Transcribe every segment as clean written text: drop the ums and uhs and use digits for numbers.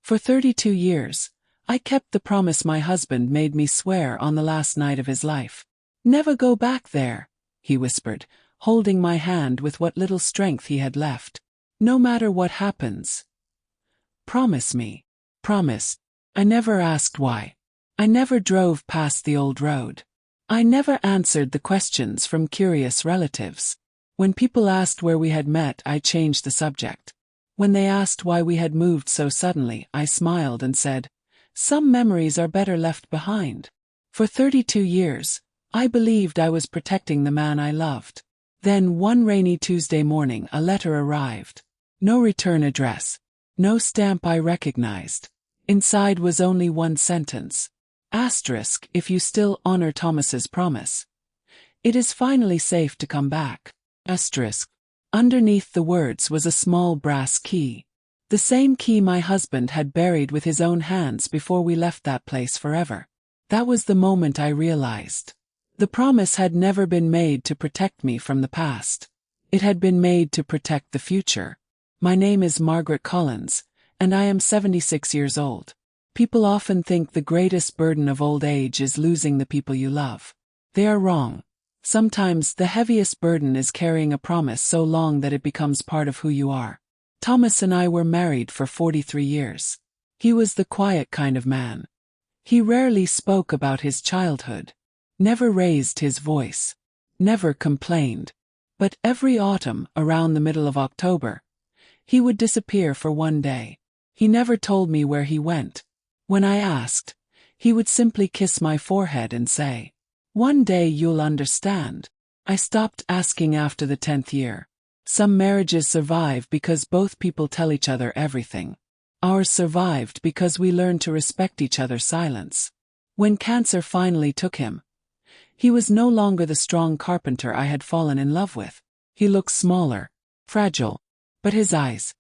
For 32 years, I kept the promise my husband made me swear on the last night of his life. Never go back there, he whispered, holding my hand with what little strength he had left. No matter what happens. Promise me. Promise. I never asked why. I never drove past the old road. I never answered the questions from curious relatives. When people asked where we had met, I changed the subject. When they asked why we had moved so suddenly, I smiled and said, "Some memories are better left behind." For 32 years, I believed I was protecting the man I loved. Then one rainy Tuesday morning a letter arrived. No return address. No stamp I recognized. Inside was only one sentence. Asterisk, if you still honor Thomas's promise. It is finally safe to come back. Asterisk. Underneath the words was a small brass key. The same key my husband had buried with his own hands before we left that place forever. That was the moment I realized. The promise had never been made to protect me from the past. It had been made to protect the future. My name is Margaret Collins, and I am 76 years old. People often think the greatest burden of old age is losing the people you love. They are wrong. Sometimes the heaviest burden is carrying a promise so long that it becomes part of who you are. Thomas and I were married for 43 years. He was the quiet kind of man. He rarely spoke about his childhood. Never raised his voice. Never complained. But every autumn, around the middle of October, he would disappear for one day. He never told me where he went. When I asked, he would simply kiss my forehead and say, "One day you'll understand." I stopped asking after the 10th year. Some marriages survive because both people tell each other everything. Ours survived because we learned to respect each other's silence. When cancer finally took him, he was no longer the strong carpenter I had fallen in love with. He looked smaller, fragile, but his eyes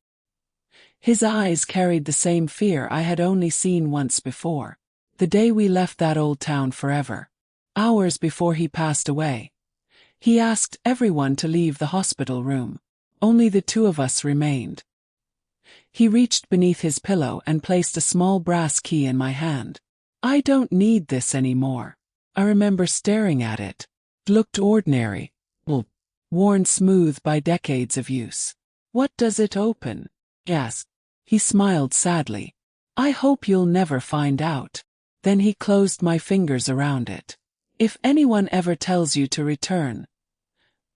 carried the same fear I had only seen once before. The day we left that old town forever, hours before he passed away, he asked everyone to leave the hospital room. Only the two of us remained. He reached beneath his pillow and placed a small brass key in my hand. "I don't need this anymore." I remember staring at it. It looked ordinary, worn smooth by decades of use. "What does it open?" I asked. He smiled sadly. "I hope you'll never find out." Then he closed my fingers around it. "If anyone ever tells you to return,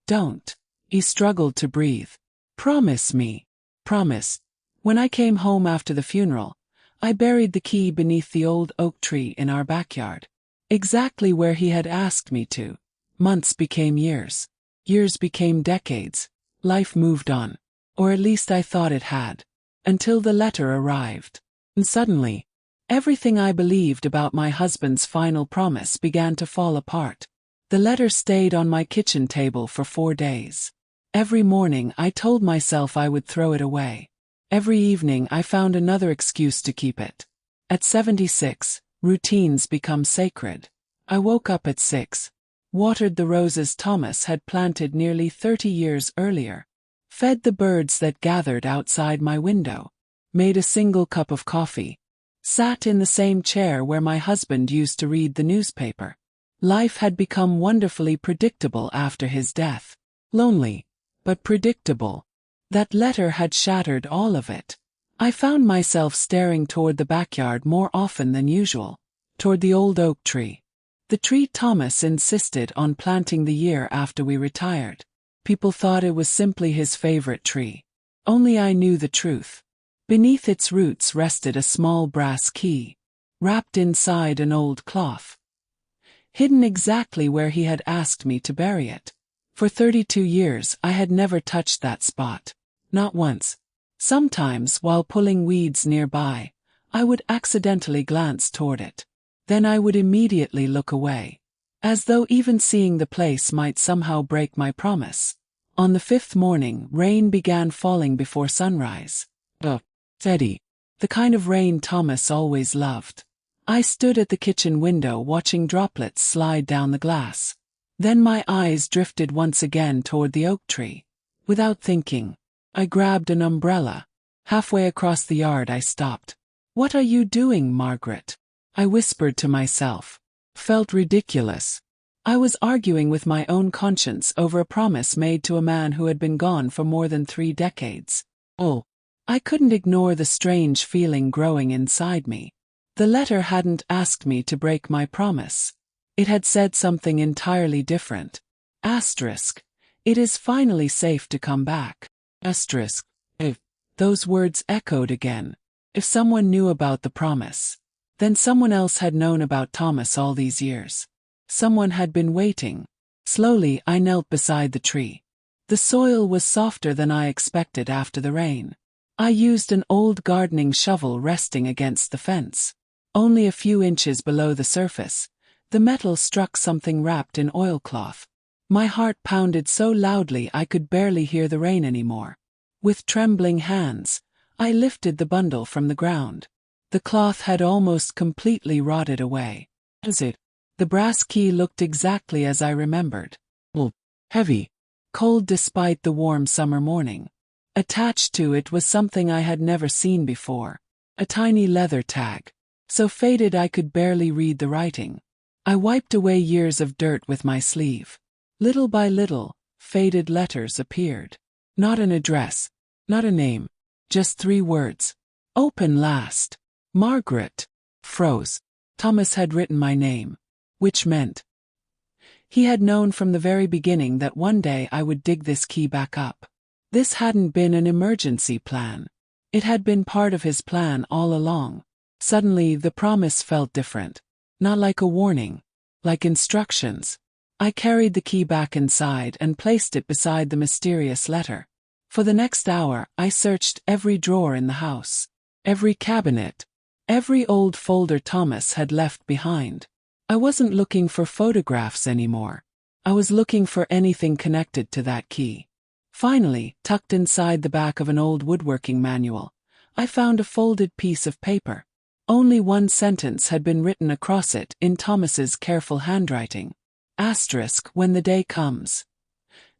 don't." He struggled to breathe. "Promise me." Promise. When I came home after the funeral, I buried the key beneath the old oak tree in our backyard. Exactly where he had asked me to. Months became years. Years became decades. Life moved on. Or at least I thought it had. Until the letter arrived. And suddenly, everything I believed about my husband's final promise began to fall apart. The letter stayed on my kitchen table for 4 days. Every morning I told myself I would throw it away. Every evening I found another excuse to keep it. At 76, routines become sacred. I woke up at 6, watered the roses Thomas had planted nearly 30 years earlier, fed the birds that gathered outside my window, made a single cup of coffee, sat in the same chair where my husband used to read the newspaper. Life had become wonderfully predictable after his death. Lonely, but predictable. That letter had shattered all of it. I found myself staring toward the backyard more often than usual, toward the old oak tree. The tree Thomas insisted on planting the year after we retired. People thought it was simply his favorite tree. Only I knew the truth. Beneath its roots rested a small brass key, wrapped inside an old cloth, hidden exactly where he had asked me to bury it. For 32 years I had never touched that spot. Not once. Sometimes, while pulling weeds nearby, I would accidentally glance toward it. Then I would immediately look away, as though even seeing the place might somehow break my promise. On the 5th morning, rain began falling before sunrise. Steady. The kind of rain Thomas always loved. I stood at the kitchen window watching droplets slide down the glass. Then my eyes drifted once again toward the oak tree. Without thinking, I grabbed an umbrella. Halfway across the yard I stopped. "What are you doing, Margaret?" I whispered to myself. Felt ridiculous. I was arguing with my own conscience over a promise made to a man who had been gone for more than 3 decades. Oh, I couldn't ignore the strange feeling growing inside me. The letter hadn't asked me to break my promise. It had said something entirely different. Asterisk. It is finally safe to come back. Asterisk. If those words echoed again. If someone knew about the promise, then someone else had known about Thomas all these years. Someone had been waiting. Slowly, I knelt beside the tree. The soil was softer than I expected after the rain. I used an old gardening shovel resting against the fence. Only a few inches below the surface, the metal struck something wrapped in oilcloth. My heart pounded so loudly I could barely hear the rain anymore. With trembling hands, I lifted the bundle from the ground. The cloth had almost completely rotted away. The brass key looked exactly as I remembered. Heavy, cold despite the warm summer morning. Attached to it was something I had never seen before. A tiny leather tag, so faded I could barely read the writing. I wiped away years of dirt with my sleeve. Little by little, faded letters appeared. Not an address, not a name, just 3 words. Open last. Margaret. Froze. Thomas had written my name, which meant he had known from the very beginning that one day I would dig this key back up. This hadn't been an emergency plan. It had been part of his plan all along. Suddenly, the promise felt different. Not like a warning, like instructions. I carried the key back inside and placed it beside the mysterious letter. For the next hour, I searched every drawer in the house, every cabinet, every old folder Thomas had left behind. I wasn't looking for photographs anymore. I was looking for anything connected to that key. Finally, tucked inside the back of an old woodworking manual, I found a folded piece of paper. Only one sentence had been written across it in Thomas's careful handwriting. Asterisk, when the day comes.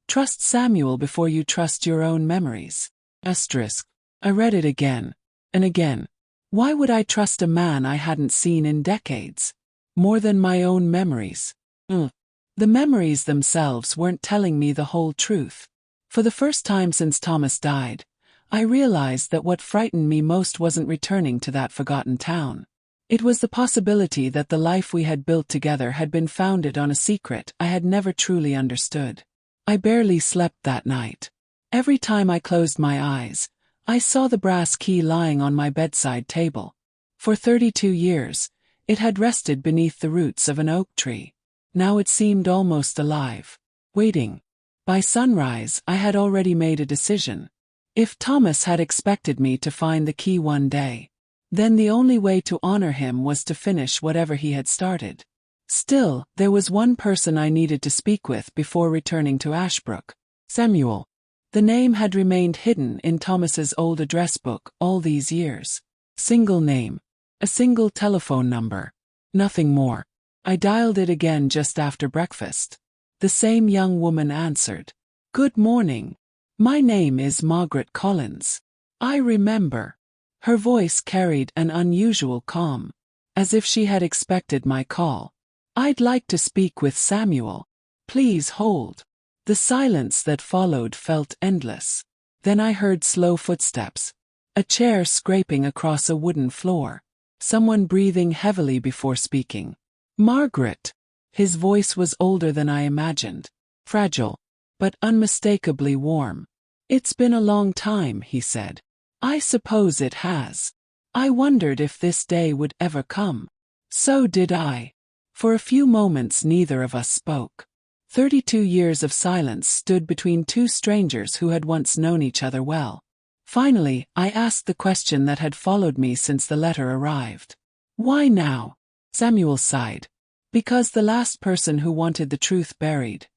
Trust Samuel before you trust your own memories. Asterisk. I read it again and again. Why would I trust a man I hadn't seen in decades? More than my own memories. The memories themselves weren't telling me the whole truth. For the first time since Thomas died, I realized that what frightened me most wasn't returning to that forgotten town. It was the possibility that the life we had built together had been founded on a secret I had never truly understood. I barely slept that night. Every time I closed my eyes, I saw the brass key lying on my bedside table. For 32 years, it had rested beneath the roots of an oak tree. Now it seemed almost alive, waiting. By sunrise, I had already made a decision. If Thomas had expected me to find the key one day, then the only way to honor him was to finish whatever he had started. Still, there was one person I needed to speak with before returning to Ashbrook. Samuel. The name had remained hidden in Thomas's old address book all these years. Single name. A single telephone number. Nothing more. I dialed it again just after breakfast. The same young woman answered. Good morning. My name is Margaret Collins. I remember. Her voice carried an unusual calm, as if she had expected my call. I'd like to speak with Samuel. Please hold. The silence that followed felt endless. Then I heard slow footsteps. A chair scraping across a wooden floor. Someone breathing heavily before speaking. Margaret. His voice was older than I imagined. Fragile, but unmistakably warm. It's been a long time, he said. I suppose it has. I wondered if this day would ever come. So did I. For a few moments neither of us spoke. 32 years of silence stood between two strangers who had once known each other well. Finally, I asked the question that had followed me since the letter arrived. Why now? Samuel sighed. Because the last person who wanted the truth buried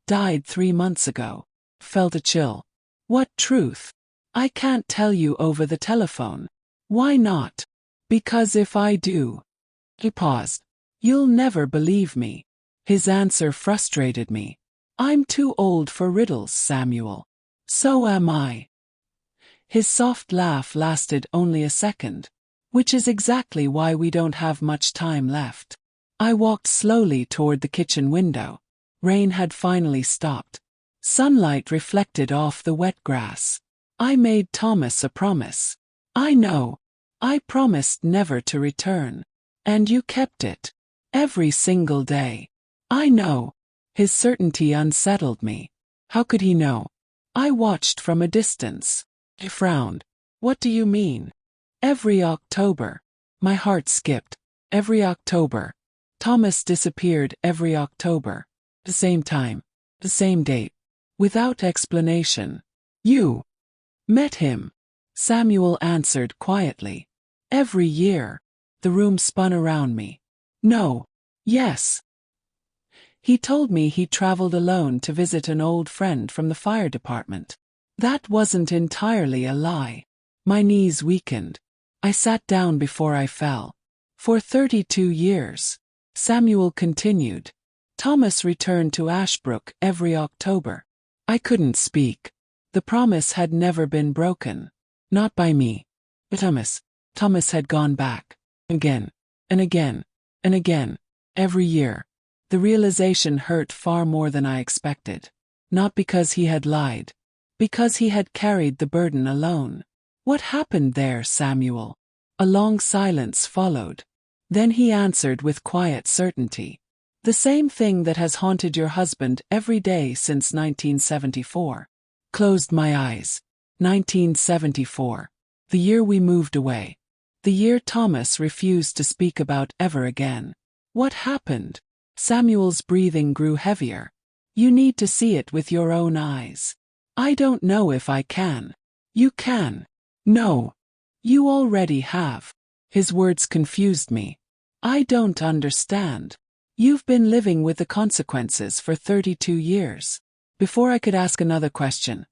died 3 months ago. Felt a chill. What truth? I can't tell you over the telephone. Why not? Because if I do. He paused. You'll never believe me. His answer frustrated me. I'm too old for riddles, Samuel. So am I. His soft laugh lasted only a second. Which is exactly why we don't have much time left. I walked slowly toward the kitchen window. Rain had finally stopped. Sunlight reflected off the wet grass. I made Thomas a promise. I know. I promised never to return. And you kept it. Every single day. I know. His certainty unsettled me. How could he know? I watched from a distance. He frowned. What do you mean? Every October. My heart skipped. Every October. Thomas disappeared every October. The same time. The same date. Without explanation. You met him. Samuel answered quietly. Every year. The room spun around me. No. Yes. He told me he traveled alone to visit an old friend from the fire department. That wasn't entirely a lie. My knees weakened. I sat down before I fell. For 32 years. Samuel continued. Thomas returned to Ashbrook every October. I couldn't speak. The promise had never been broken. Not by me. But Thomas had gone back. Again. And again. And again. Every year. The realization hurt far more than I expected. Not because he had lied. Because he had carried the burden alone. What happened there, Samuel? A long silence followed. Then he answered with quiet certainty. The same thing that has haunted your husband every day since 1974. Closed my eyes. 1974. The year we moved away. The year Thomas refused to speak about ever again. What happened? Samuel's breathing grew heavier. You need to see it with your own eyes. I don't know if I can. You can. No. You already have. His words confused me. I don't understand. You've been living with the consequences for 32 years. Before I could ask another question,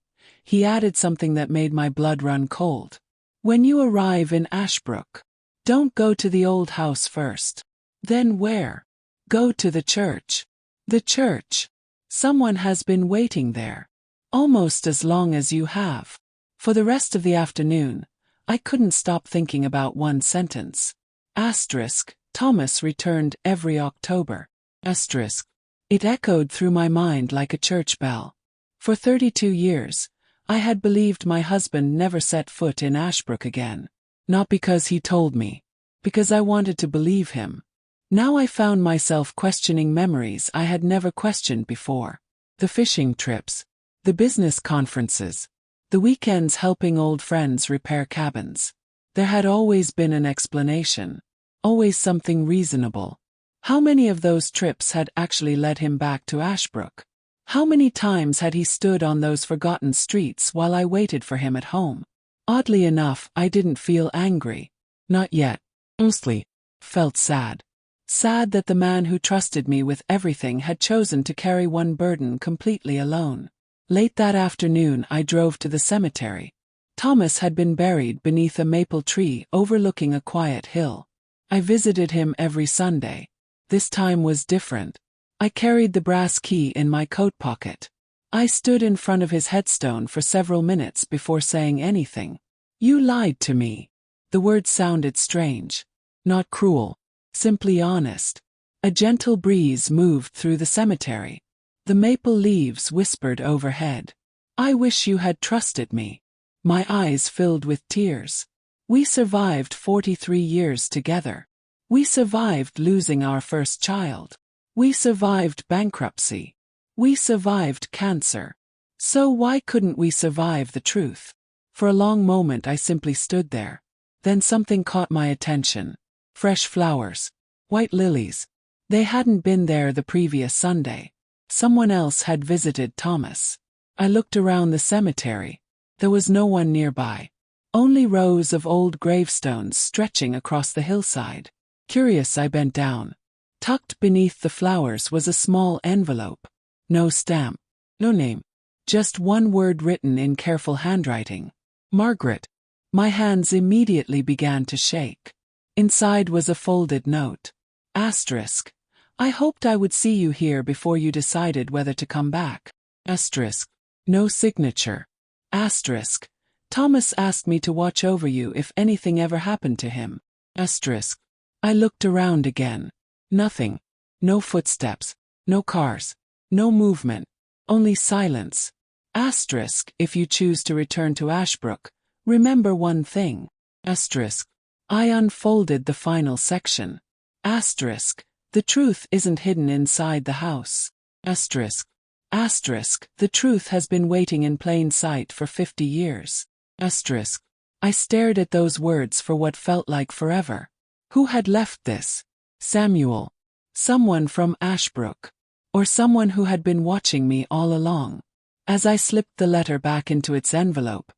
he added something that made my blood run cold. When you arrive in Ashbrook, don't go to the old house first. Then where? Go to the church. The church. Someone has been waiting there. Almost as long as you have. For the rest of the afternoon, I couldn't stop thinking about one sentence. Asterisk, Thomas returned every October. Asterisk. It echoed through my mind like a church bell. For 32 years, I had believed my husband never set foot in Ashbrook again. Not because he told me. Because I wanted to believe him. Now I found myself questioning memories I had never questioned before. The fishing trips. The business conferences. The weekends helping old friends repair cabins. There had always been an explanation. Always something reasonable. How many of those trips had actually led him back to Ashbrook? How many times had he stood on those forgotten streets while I waited for him at home? Oddly enough, I didn't feel angry. Not yet. Mostly. Felt sad. Sad that the man who trusted me with everything had chosen to carry one burden completely alone. Late that afternoon I drove to the cemetery. Thomas had been buried beneath a maple tree overlooking a quiet hill. I visited him every Sunday. This time was different. I carried the brass key in my coat pocket. I stood in front of his headstone for several minutes before saying anything. You lied to me. The words sounded strange. Not cruel. Simply honest. A gentle breeze moved through the cemetery. The maple leaves whispered overhead. I wish you had trusted me. My eyes filled with tears. We survived 43 years together. We survived losing our first child. We survived bankruptcy. We survived cancer. So why couldn't we survive the truth? For a long moment I simply stood there. Then something caught my attention. Fresh flowers. White lilies. They hadn't been there the previous Sunday. Someone else had visited Thomas. I looked around the cemetery. There was no one nearby. Only rows of old gravestones stretching across the hillside. Curious, I bent down. Tucked beneath the flowers was a small envelope. No stamp. No name. Just one word written in careful handwriting. Margaret. My hands immediately began to shake. Inside was a folded note. Asterisk. I hoped I would see you here before you decided whether to come back. Asterisk. No signature. Asterisk. Thomas asked me to watch over you if anything ever happened to him. Asterisk. I looked around again. Nothing. No footsteps. No cars. No movement. Only silence. Asterisk. If you choose to return to Ashbrook, remember one thing. Asterisk. I unfolded the final section. Asterisk. The truth isn't hidden inside the house. Asterisk. Asterisk. The truth has been waiting in plain sight for 50 years. Asterisk. I stared at those words for what felt like forever. Who had left this? Samuel. Someone from Ashbrook. Or someone who had been watching me all along. As I slipped the letter back into its envelope,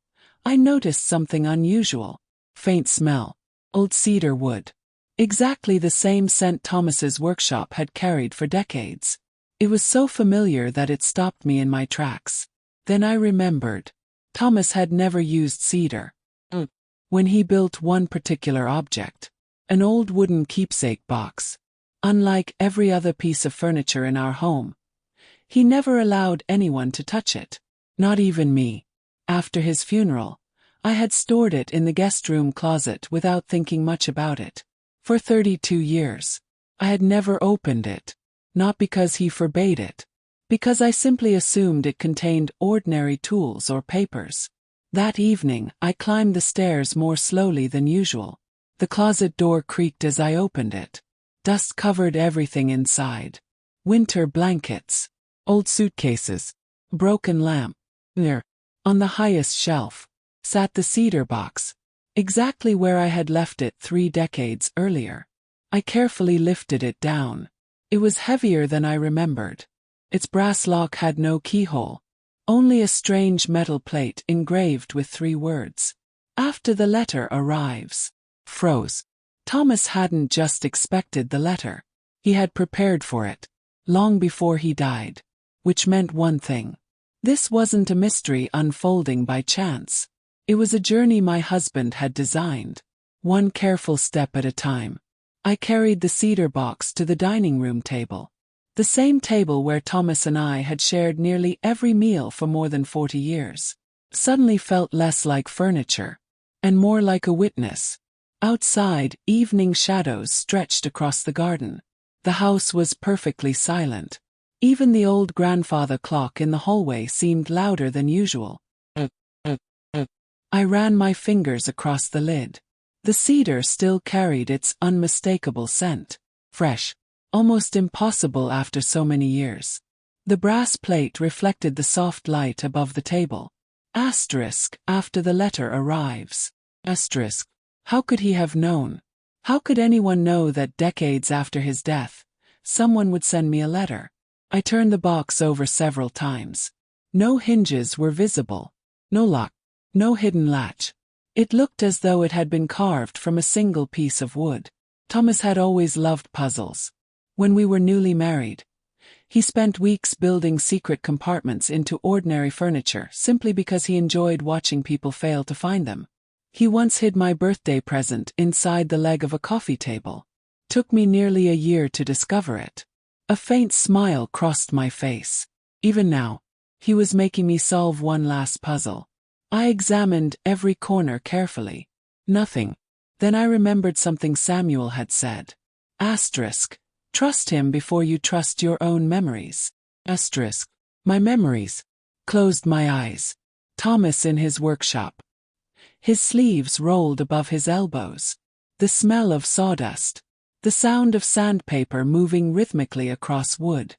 I noticed something unusual. Faint smell. Old cedar wood. Exactly the same scent Thomas's workshop had carried for decades. It was so familiar that it stopped me in my tracks. Then I remembered. Thomas had never used cedar. When he built one particular object, an old wooden keepsake box, unlike every other piece of furniture in our home, he never allowed anyone to touch it, not even me. After his funeral, I had stored it in the guest room closet without thinking much about it. For 32 years, I had never opened it, not because he forbade it, because I simply assumed it contained ordinary tools or papers. That evening, I climbed the stairs more slowly than usual. The closet door creaked as I opened it. Dust covered everything inside. Winter blankets, old suitcases, broken lamp. There, on the highest shelf, sat the cedar box, exactly where I had left it 3 decades earlier. I carefully lifted it down. It was heavier than I remembered. Its brass lock had no keyhole, only a strange metal plate engraved with 3 words. After the letter arrives. Froze. Thomas hadn't just expected the letter. He had prepared for it, long before he died. Which meant one thing. This wasn't a mystery unfolding by chance. It was a journey my husband had designed, one careful step at a time. I carried the cedar box to the dining room table. The same table where Thomas and I had shared nearly every meal for more than 40 years. Suddenly felt less like furniture, and more like a witness. Outside, evening shadows stretched across the garden. The house was perfectly silent. Even the old grandfather clock in the hallway seemed louder than usual. I ran my fingers across the lid. The cedar still carried its unmistakable scent. Fresh. Almost impossible after so many years. The brass plate reflected the soft light above the table. Asterisk. After the letter arrives. Asterisk. How could he have known? How could anyone know that decades after his death, someone would send me a letter? I turned the box over several times. No hinges were visible. No lock. No hidden latch. It looked as though it had been carved from a single piece of wood. Thomas had always loved puzzles. When we were newly married, he spent weeks building secret compartments into ordinary furniture simply because he enjoyed watching people fail to find them. He once hid my birthday present inside the leg of a coffee table. Took me nearly a year to discover it. A faint smile crossed my face. Even now, he was making me solve one last puzzle. I examined every corner carefully. Nothing. Then I remembered something Samuel had said. Asterisk. Trust him before you trust your own memories. Asterisk. My memories. Closed my eyes. Thomas in his workshop. His sleeves rolled above his elbows. The smell of sawdust. The sound of sandpaper moving rhythmically across wood.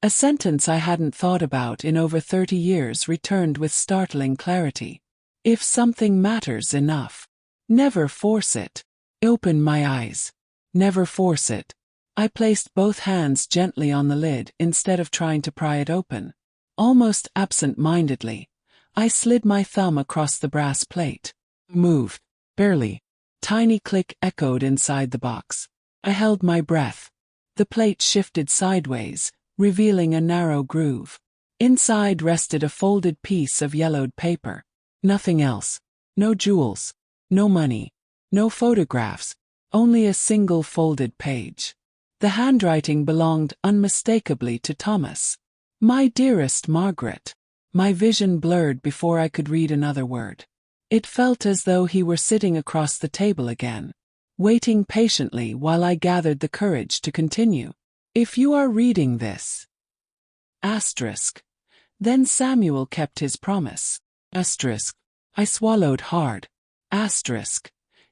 A sentence I hadn't thought about in over 30 years returned with startling clarity. If something matters enough, never force it. Open my eyes. Never force it. I placed both hands gently on the lid instead of trying to pry it open. Almost absent-mindedly, I slid my thumb across the brass plate. Moved. Barely. Tiny click echoed inside the box. I held my breath. The plate shifted sideways, revealing a narrow groove. Inside rested a folded piece of yellowed paper. Nothing else. No jewels. No money. No photographs. Only a single folded page. The handwriting belonged unmistakably to Thomas. My dearest Margaret. My vision blurred before I could read another word. It felt as though he were sitting across the table again. waiting patiently while I gathered the courage to continue. If you are reading this. Asterisk. Then Samuel kept his promise. Asterisk. I swallowed hard. Asterisk.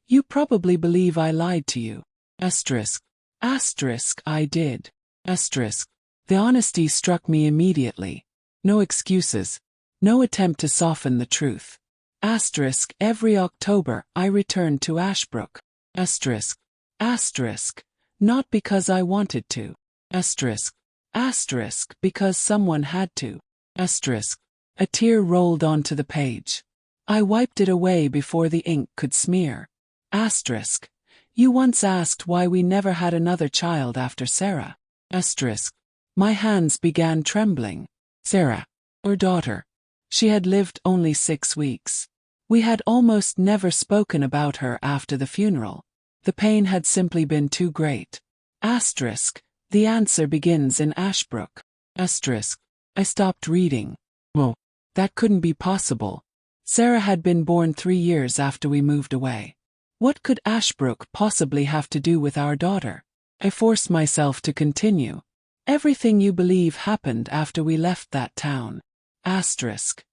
You probably believe I lied to you. Asterisk. Asterisk. I did. Asterisk. The honesty struck me immediately. No excuses. No attempt to soften the truth. Asterisk. Every October, I returned to Ashbrook. Asterisk. Asterisk. Not because I wanted to. Asterisk. Asterisk. Because someone had to. Asterisk. A tear rolled onto the page. I wiped it away before the ink could smear. Asterisk. You once asked why we never had another child after Sarah. Asterisk. My hands began trembling. Sarah. Our daughter. She had lived only 6 weeks. We had almost never spoken about her after the funeral. The pain had simply been too great. Asterisk. The answer begins in Ashbrook. Asterisk. I stopped reading. Oh, that couldn't be possible. Sarah had been born 3 years after we moved away. What could Ashbrook possibly have to do with our daughter? I forced myself to continue. Everything you believe happened after we left that town. Asterisk.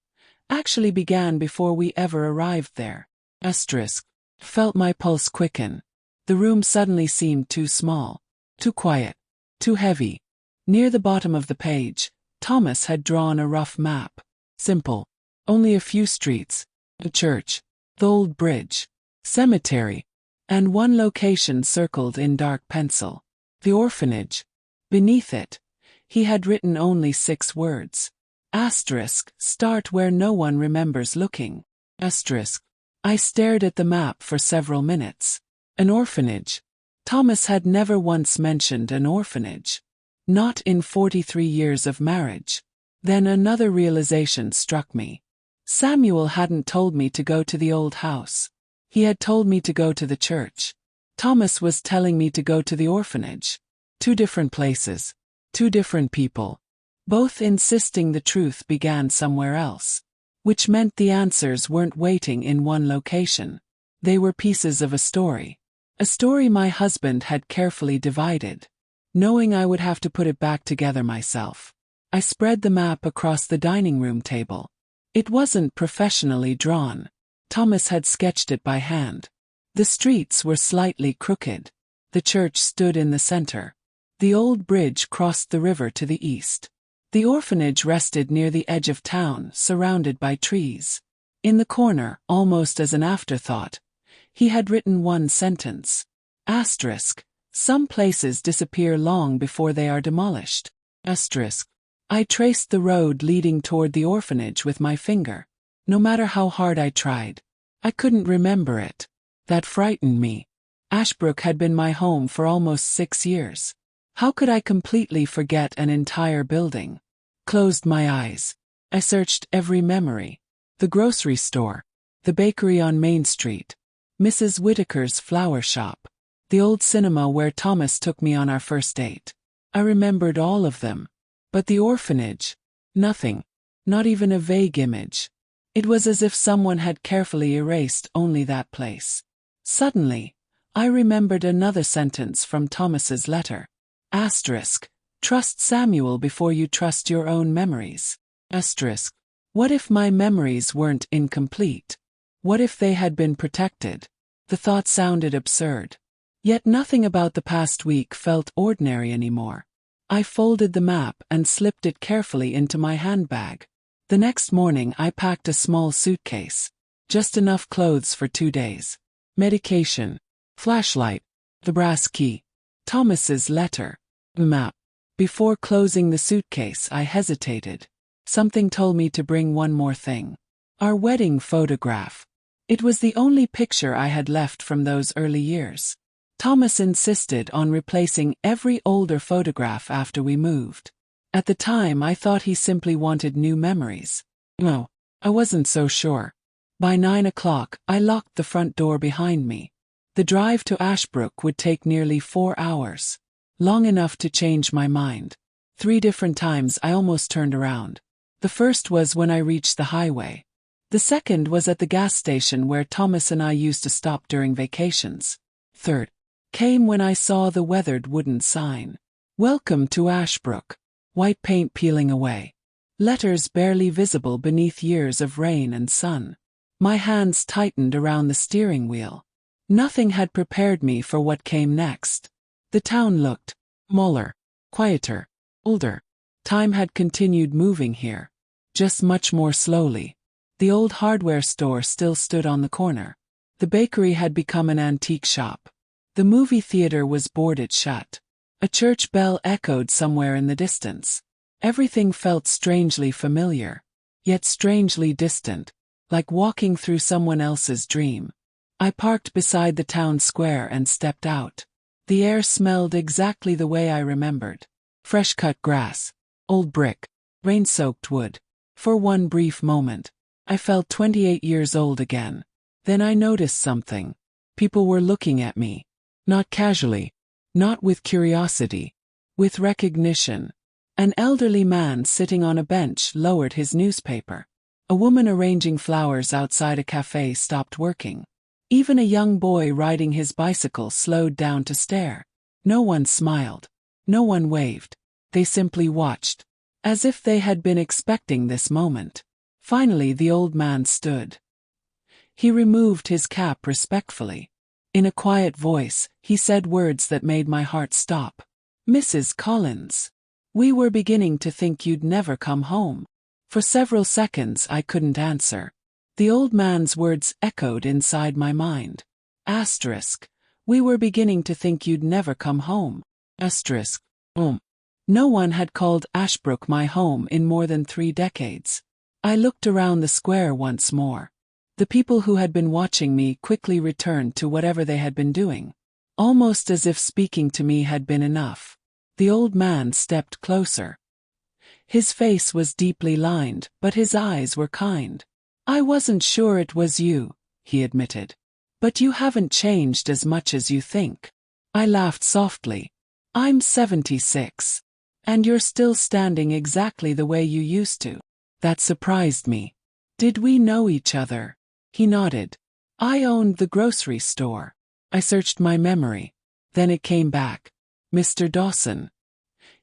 Actually began before we ever arrived there. Asterisk. Felt my pulse quicken. The room suddenly seemed too small, too quiet, too heavy. Near the bottom of the page, Thomas had drawn a rough map. Simple. Only a few streets, a church, the old bridge, cemetery, and one location circled in dark pencil. The orphanage. Beneath it, he had written only 6 words. Asterisk. Start where no one remembers looking. Asterisk. I stared at the map for several minutes. An orphanage. Thomas had never once mentioned an orphanage. Not in 43 years of marriage. Then another realization struck me. Samuel hadn't told me to go to the old house. He had told me to go to the church. Thomas was telling me to go to the orphanage. 2 different places. 2 different people. Both insisting the truth began somewhere else. Which meant the answers weren't waiting in one location. They were pieces of a story. A story my husband had carefully divided. Knowing I would have to put it back together myself, I spread the map across the dining room table. It wasn't professionally drawn. Thomas had sketched it by hand. The streets were slightly crooked. The church stood in the center. The old bridge crossed the river to the east. The orphanage rested near the edge of town, surrounded by trees. In the corner, almost as an afterthought, he had written one sentence. Asterisk. Some places disappear long before they are demolished. Asterisk. I traced the road leading toward the orphanage with my finger. No matter how hard I tried, I couldn't remember it. That frightened me. Ashbrook had been my home for almost 6 years. How could I completely forget an entire building? Closed my eyes. I searched every memory. The grocery store. The bakery on Main Street. Mrs. Whitaker's flower shop. The old cinema where Thomas took me on our first date. I remembered all of them. But the orphanage? Nothing. Not even a vague image. It was as if someone had carefully erased only that place. Suddenly, I remembered another sentence from Thomas's letter. Asterisk. Trust Samuel before you trust your own memories. Asterisk. What if my memories weren't incomplete? What if they had been protected? The thought sounded absurd. Yet nothing about the past week felt ordinary anymore. I folded the map and slipped it carefully into my handbag. The next morning I packed a small suitcase. Just enough clothes for 2 days. Medication. Flashlight. The brass key. Thomas's letter. Map. Before closing the suitcase I hesitated. Something told me to bring one more thing. Our wedding photograph. It was the only picture I had left from those early years. Thomas insisted on replacing every older photograph after we moved. At the time I thought he simply wanted new memories. No, I wasn't so sure. By 9 o'clock I locked the front door behind me. The drive to Ashbrook would take nearly 4 hours. Long enough to change my mind. 3 different times I almost turned around. The first was when I reached the highway. The second was at the gas station where Thomas and I used to stop during vacations. Third came when I saw the weathered wooden sign. Welcome to Ashbrook. White paint peeling away. Letters barely visible beneath years of rain and sun. My hands tightened around the steering wheel. Nothing had prepared me for what came next. The town looked smaller, quieter, older. Time had continued moving here, just much more slowly. The old hardware store still stood on the corner. The bakery had become an antique shop. The movie theater was boarded shut. A church bell echoed somewhere in the distance. Everything felt strangely familiar, yet strangely distant, like walking through someone else's dream. I parked beside the town square and stepped out. The air smelled exactly the way I remembered. Fresh-cut grass, old brick, rain-soaked wood. For one brief moment, I felt 28 years old again. Then I noticed something. People were looking at me. Not casually, not with curiosity, with recognition. An elderly man sitting on a bench lowered his newspaper. A woman arranging flowers outside a cafe stopped working. Even a young boy riding his bicycle slowed down to stare. No one smiled. No one waved. They simply watched, as if they had been expecting this moment. Finally, the old man stood. He removed his cap respectfully. In a quiet voice, he said words that made my heart stop. "Mrs. Collins, we were beginning to think you'd never come home." For several seconds I couldn't answer. The old man's words echoed inside my mind. Asterisk. We were beginning to think you'd never come home. Asterisk. No one had called Ashbrook my home in more than 3 decades. I looked around the square once more. The people who had been watching me quickly returned to whatever they had been doing, almost as if speaking to me had been enough. The old man stepped closer. His face was deeply lined, but his eyes were kind. "I wasn't sure it was you," he admitted. "But you haven't changed as much as you think." I laughed softly. "I'm 76. And you're still standing exactly the way you used to." That surprised me. "Did we know each other?" He nodded. "I owned the grocery store." I searched my memory. Then it came back. Mr. Dawson.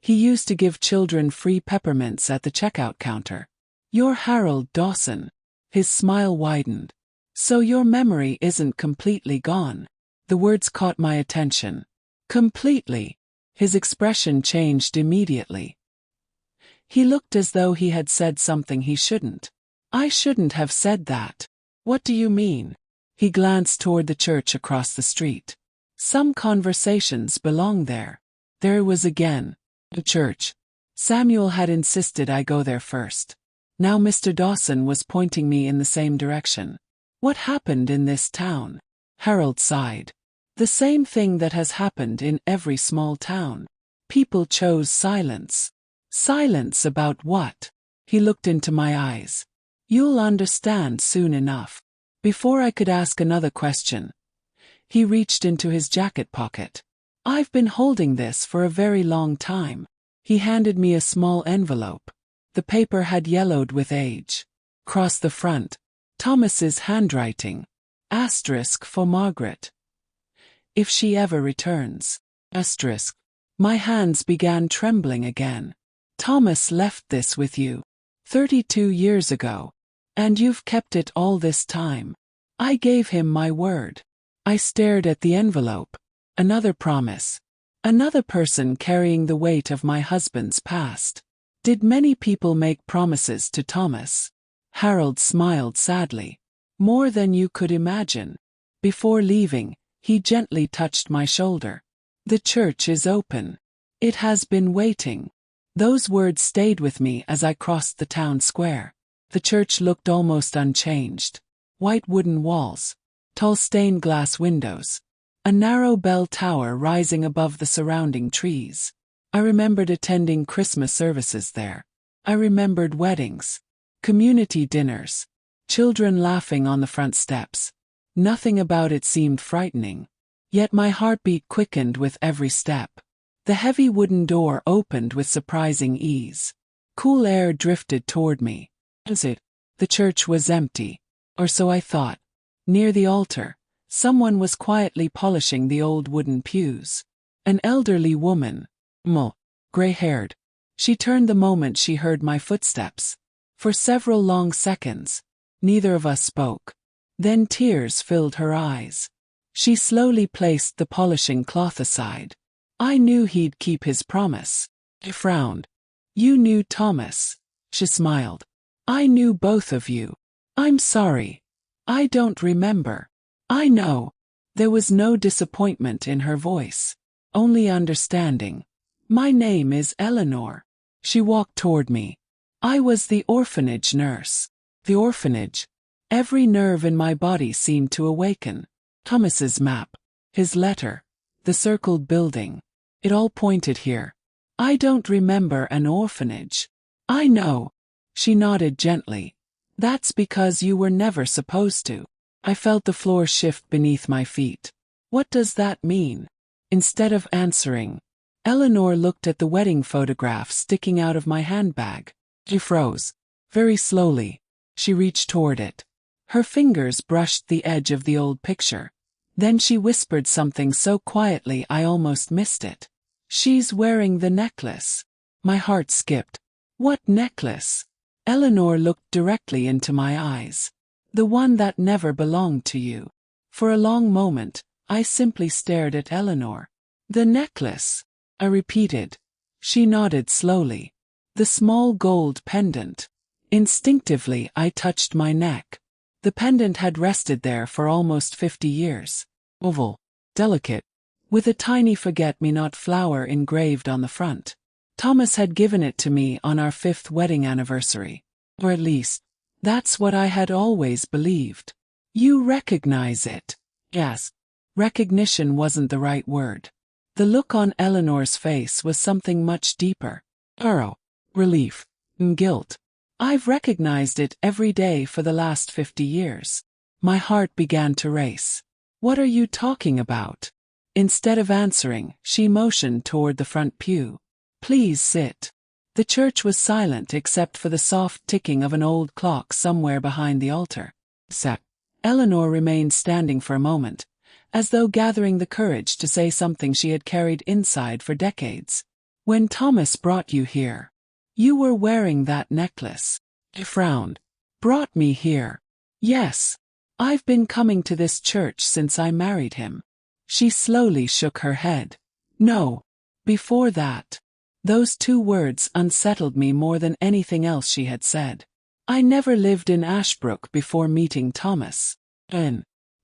He used to give children free peppermints at the checkout counter. "You're Harold Dawson." His smile widened. "So your memory isn't completely gone." The words caught my attention. "Completely." His expression changed immediately. He looked as though he had said something he shouldn't. "I shouldn't have said that." "What do you mean?" He glanced toward the church across the street. "Some conversations belong there." There it was again. The church. Samuel had insisted I go there first. Now Mr. Dawson was pointing me in the same direction. "What happened in this town?" Harold sighed. "The same thing that has happened in every small town. People chose silence." "Silence about what?" He looked into my eyes. "You'll understand soon enough." Before I could ask another question, he reached into his jacket pocket. "I've been holding this for a very long time." He handed me a small envelope. The paper had yellowed with age. Across the front, Thomas's handwriting. Asterisk for Margaret. "If she ever returns." Asterisk. My hands began trembling again. "Thomas left this with you 32 years ago. And you've kept it all this time." I gave him my word. I stared at the envelope. Another promise. Another person carrying the weight of my husband's past. Did many people make promises to Thomas? Harold smiled sadly. "More than you could imagine." Before leaving, he gently touched my shoulder. "The church is open. It has been waiting." Those words stayed with me as I crossed the town square. The church looked almost unchanged. White wooden walls. Tall stained glass windows. A narrow bell tower rising above the surrounding trees. I remembered attending Christmas services there. I remembered weddings. Community dinners. Children laughing on the front steps. Nothing about it seemed frightening. Yet my heartbeat quickened with every step. The heavy wooden door opened with surprising ease. Cool air drifted toward me. The church was empty. Or so I thought. Near the altar, Someone was quietly polishing the old wooden pews. An elderly woman, gray-haired. She turned the moment she heard my footsteps. For several long seconds, neither of us spoke. Then tears filled her eyes. She slowly placed the polishing cloth aside. I knew he'd keep his promise. I frowned. You knew Thomas. She smiled. I knew both of you. I'm sorry. I don't remember. I know. There was no disappointment in her voice. Only understanding. My name is Eleanor. She walked toward me. I was the orphanage nurse. The orphanage. Every nerve in my body seemed to awaken. Thomas's map. His letter. The circled building. It all pointed here. I don't remember an orphanage. I know. She nodded gently. That's because you were never supposed to. I felt the floor shift beneath my feet. What does that mean? Instead of answering, Eleanor looked at the wedding photograph sticking out of my handbag. She froze. Very slowly, she reached toward it. Her fingers brushed the edge of the old picture. Then she whispered something so quietly I almost missed it. She's wearing the necklace. My heart skipped. What necklace? Eleanor looked directly into my eyes. The one that never belonged to you. For a long moment, I simply stared at Eleanor. The necklace, I repeated. She nodded slowly. The small gold pendant. Instinctively, I touched my neck. The pendant had rested there for almost 50 years. Oval, delicate, with a tiny forget-me-not flower engraved on the front. Thomas had given it to me on our 5th wedding anniversary. Or at least, that's what I had always believed. You recognize it? Yes. Recognition wasn't the right word. The look on Eleanor's face was something much deeper. Sorrow, relief, and guilt. I've recognized it every day for the last 50 years. My heart began to race. What are you talking about? Instead of answering, she motioned toward the front pew. Please sit. The church was silent except for the soft ticking of an old clock somewhere behind the altar. Eleanor remained standing for a moment, as though gathering the courage to say something she had carried inside for decades. When Thomas brought you here, you were wearing that necklace. I frowned. Brought me here? Yes. I've been coming to this church since I married him. She slowly shook her head. No. Before that. Those 2 words unsettled me more than anything else she had said. I never lived in Ashbrook before meeting Thomas.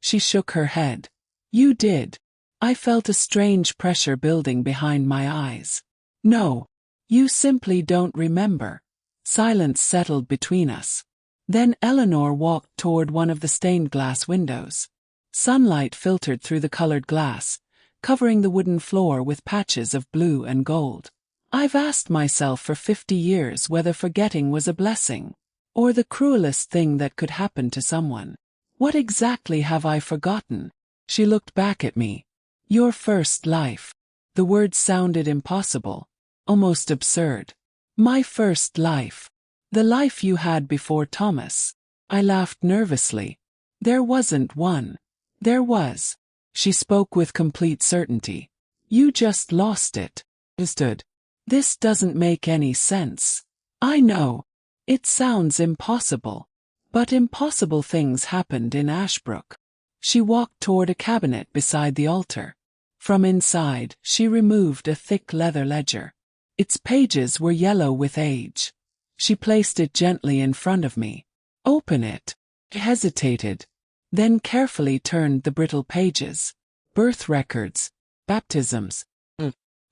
She shook her head. You did. I felt a strange pressure building behind my eyes. No. You simply don't remember. Silence settled between us. Then Eleanor walked toward one of the stained glass windows. Sunlight filtered through the colored glass, covering the wooden floor with patches of blue and gold. I've asked myself for 50 years whether forgetting was a blessing, or the cruelest thing that could happen to someone. What exactly have I forgotten? She looked back at me. Your first life. The words sounded impossible, almost absurd. My first life. The life you had before Thomas. I laughed nervously. There wasn't one. There was. She spoke with complete certainty. You just lost it. Understood. This doesn't make any sense. I know. It sounds impossible. But impossible things happened in Ashbrook. She walked toward a cabinet beside the altar. From inside, she removed a thick leather ledger. Its pages were yellow with age. She placed it gently in front of me. Open it. I hesitated. Then carefully turned the brittle pages. Birth records. Baptisms.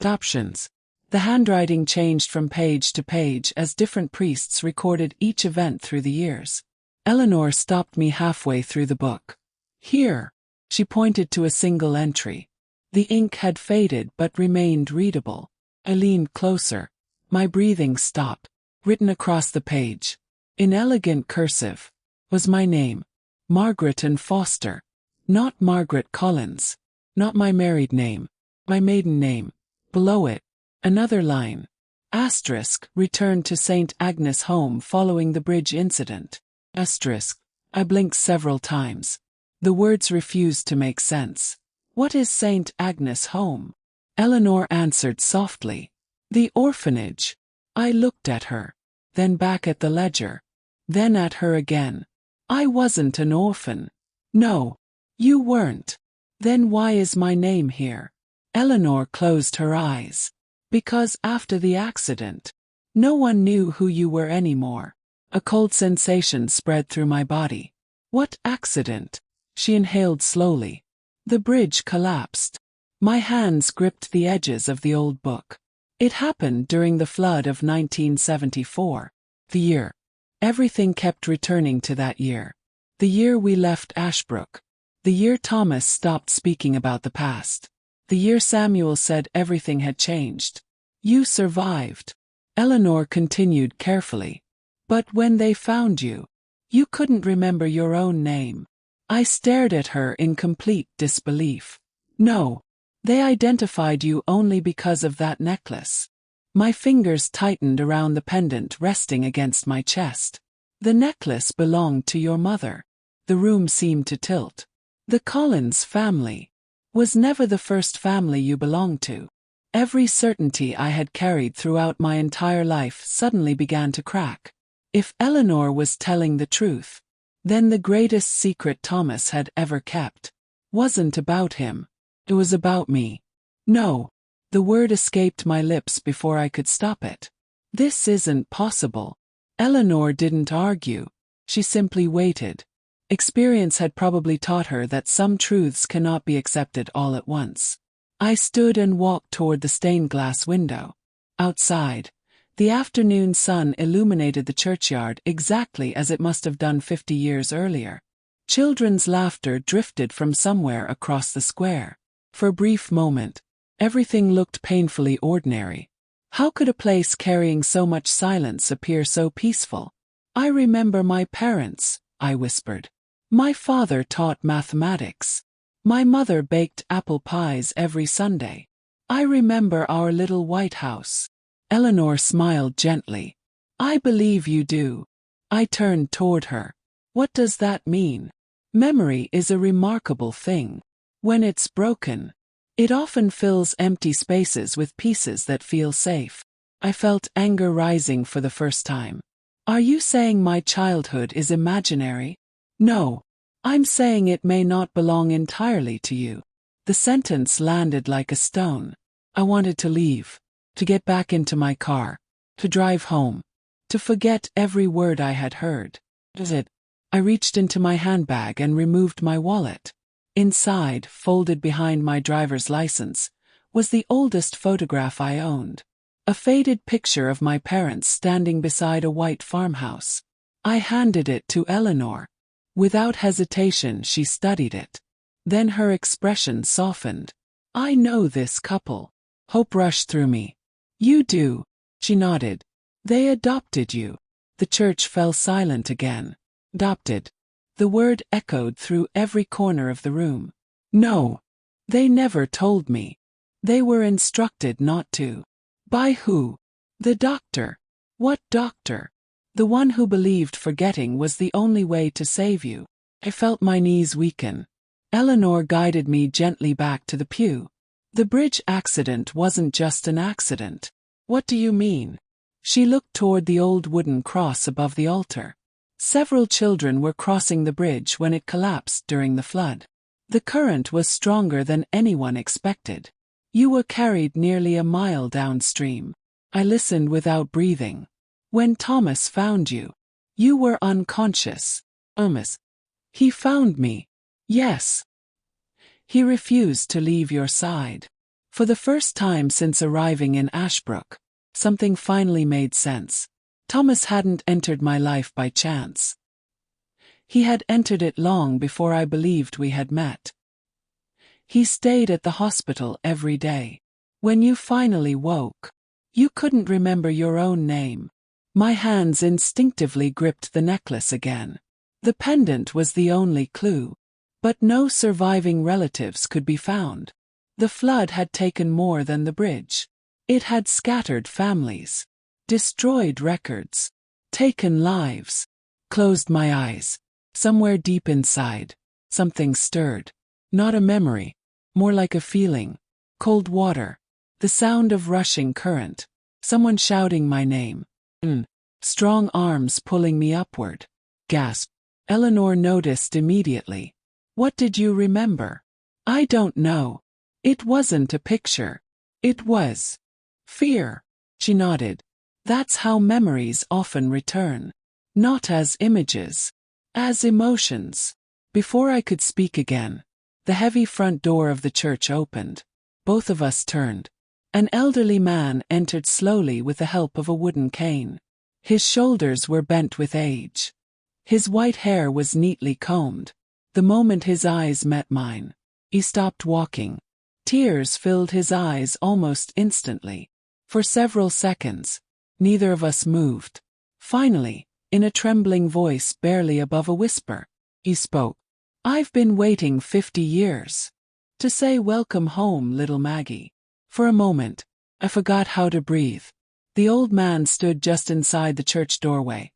Adoptions. The handwriting changed from page to page as different priests recorded each event through the years. Eleanor stopped me halfway through the book. Here. She pointed to a single entry. The ink had faded but remained readable. I leaned closer. My breathing stopped. Written across the page, in elegant cursive, was my name. Margaret and Foster. Not Margaret Collins. Not my married name. My maiden name. Below it, another line. Asterisk, returned to St. Agnes home following the bridge incident. Asterisk. I blinked several times. The words refused to make sense. What is St. Agnes' home? Eleanor answered softly. The orphanage. I looked at her, then back at the ledger, then at her again. I wasn't an orphan. No, you weren't. Then why is my name here? Eleanor closed her eyes. Because after the accident, no one knew who you were anymore. A cold sensation spread through my body. What accident? She inhaled slowly. The bridge collapsed. My hands gripped the edges of the old book. It happened during the flood of 1974. The year. Everything kept returning to that year. The year we left Ashbrook. The year Thomas stopped speaking about the past. The year Samuel said everything had changed. You survived. Eleanor continued carefully. But when they found you, you couldn't remember your own name. I stared at her in complete disbelief. No. They identified you only because of that necklace. My fingers tightened around the pendant resting against my chest. The necklace belonged to your mother. The room seemed to tilt. The Collins family was never the first family you belonged to. Every certainty I had carried throughout my entire life suddenly began to crack. If Eleanor was telling the truth, then the greatest secret Thomas had ever kept wasn't about him. It was about me. No. The word escaped my lips before I could stop it. This isn't possible. Eleanor didn't argue. She simply waited. Experience had probably taught her that some truths cannot be accepted all at once. I stood and walked toward the stained glass window. Outside, the afternoon sun illuminated the churchyard exactly as it must have done 50 years earlier. Children's laughter drifted from somewhere across the square. For a brief moment, everything looked painfully ordinary. How could a place carrying so much silence appear so peaceful? I remember my parents, I whispered. My father taught mathematics. My mother baked apple pies every Sunday. I remember our little white house. Eleanor smiled gently. I believe you do. I turned toward her. What does that mean? Memory is a remarkable thing. When it's broken, it often fills empty spaces with pieces that feel safe. I felt anger rising for the first time. Are you saying my childhood is imaginary? No. I'm saying it may not belong entirely to you. The sentence landed like a stone. I wanted to leave, to get back into my car, to drive home, to forget every word I had heard. I reached into my handbag and removed my wallet. Inside, folded behind my driver's license, was the oldest photograph I owned. A faded picture of my parents standing beside a white farmhouse. I handed it to Eleanor. Without hesitation, she studied it. Then her expression softened. I know this couple. Hope rushed through me. You do. She nodded. They adopted you. The church fell silent again. Adopted. The word echoed through every corner of the room. No. They never told me. They were instructed not to. By who? The doctor. What doctor? The one who believed forgetting was the only way to save you. I felt my knees weaken. Eleanor guided me gently back to the pew. The bridge accident wasn't just an accident. What do you mean? She looked toward the old wooden cross above the altar. Several children were crossing the bridge when it collapsed during the flood. The current was stronger than anyone expected. You were carried nearly a mile downstream. I listened without breathing. When Thomas found you, you were unconscious. He found me. Yes. He refused to leave your side. For the first time since arriving in Ashbrook, something finally made sense. Thomas hadn't entered my life by chance. He had entered it long before I believed we had met. He stayed at the hospital every day. When you finally woke, you couldn't remember your own name. My hands instinctively gripped the necklace again. The pendant was the only clue, but no surviving relatives could be found. The flood had taken more than the bridge. It had scattered families, destroyed records, taken lives. Closed my eyes. Somewhere deep inside, Something stirred. Not a memory. More like a feeling. Cold water. The sound of rushing current. Someone shouting my name. Strong arms pulling me upward. Gasp. Eleanor noticed immediately. What did you remember? I don't know. It wasn't a picture. It was fear. She nodded. That's how memories often return. Not as images. As emotions. Before I could speak again, the heavy front door of the church opened. Both of us turned. An elderly man entered slowly with the help of a wooden cane. His shoulders were bent with age. His white hair was neatly combed. The moment his eyes met mine, he stopped walking. Tears filled his eyes almost instantly. For several seconds, neither of us moved. Finally, in a trembling voice barely above a whisper, he spoke. I've been waiting 50 years to say welcome home, little Maggie. For a moment, I forgot how to breathe. The old man stood just inside the church doorway,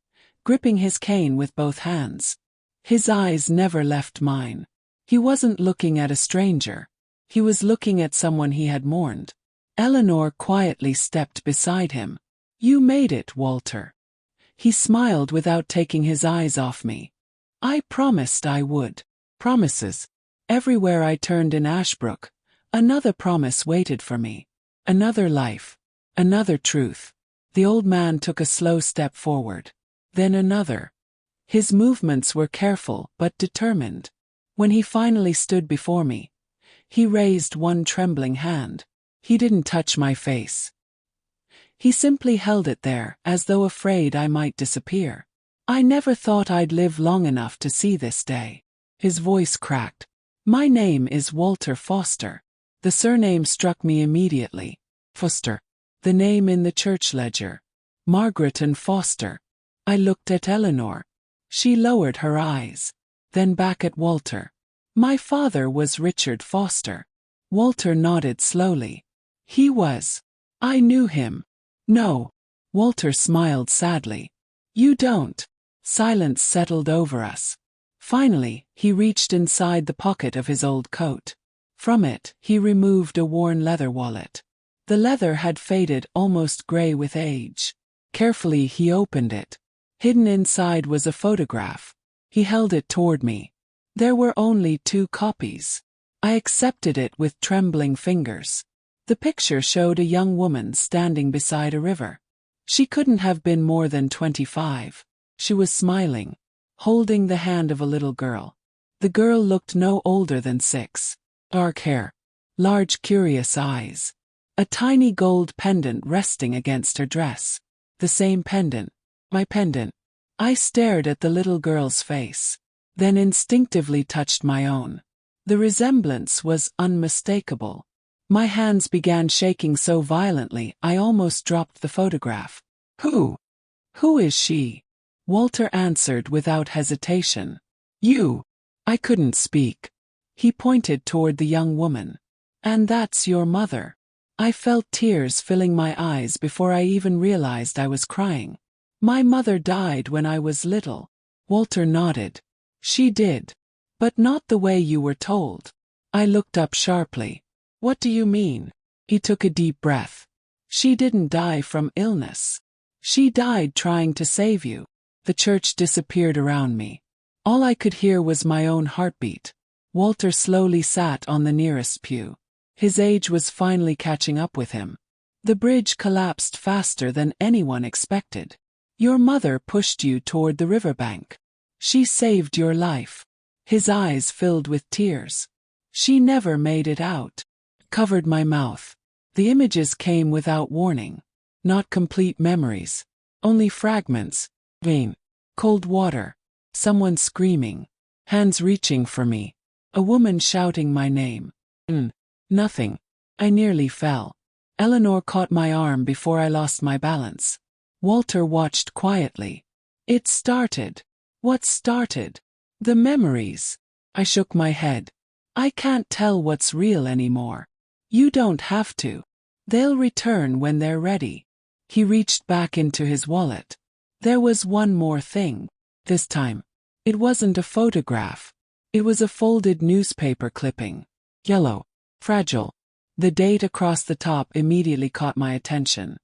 gripping his cane with both hands. His eyes never left mine. He wasn't looking at a stranger. He was looking at someone he had mourned. Eleanor quietly stepped beside him. You made it, Walter. He smiled without taking his eyes off me. I promised I would. Promises. Everywhere I turned in Ashbrook, another promise waited for me. Another life. Another truth. The old man took a slow step forward. Then another. His movements were careful but determined. When he finally stood before me, he raised one trembling hand. He didn't touch my face. He simply held it there as though afraid I might disappear. I never thought I'd live long enough to see this day. His voice cracked. My name is Walter Foster. The surname struck me immediately. Foster. The name in the church ledger. Margaret and Foster. I looked at Eleanor. She lowered her eyes. Then back at Walter. My father was Richard Foster. Walter nodded slowly. He was. I knew him. No. Walter smiled sadly. You don't. Silence settled over us. Finally, he reached inside the pocket of his old coat. From it, he removed a worn leather wallet. The leather had faded almost gray with age. Carefully he opened it. Hidden inside was a photograph. He held it toward me. There were only 2 copies. I accepted it with trembling fingers. The picture showed a young woman standing beside a river. She couldn't have been more than 25. She was smiling, holding the hand of a little girl. The girl looked no older than 6. Dark hair. Large curious eyes. A tiny gold pendant resting against her dress. The same pendant. My pendant. I stared at the little girl's face, then instinctively touched my own. The resemblance was unmistakable. My hands began shaking so violently I almost dropped the photograph. Who? Who is she? Walter answered without hesitation. You. I couldn't speak. He pointed toward the young woman. And that's your mother. I felt tears filling my eyes before I even realized I was crying. My mother died when I was little. Walter nodded. She did. But not the way you were told. I looked up sharply. What do you mean? He took a deep breath. She didn't die from illness. She died trying to save you. The church disappeared around me. All I could hear was my own heartbeat. Walter slowly sat on the nearest pew. His age was finally catching up with him. The bridge collapsed faster than anyone expected. Your mother pushed you toward the riverbank. She saved your life. His eyes filled with tears. She never made it out. Covered my mouth. The images came without warning. Not complete memories. Only fragments. Vain. Cold water. Someone screaming. Hands reaching for me. A woman shouting my name. Nothing. I nearly fell. Eleanor caught my arm before I lost my balance. Walter watched quietly. It started. What started? The memories. I shook my head. I can't tell what's real anymore. You don't have to. They'll return when they're ready. He reached back into his wallet. There was one more thing. This time, it wasn't a photograph. It was a folded newspaper clipping. Yellow. Fragile. The date across the top immediately caught my attention.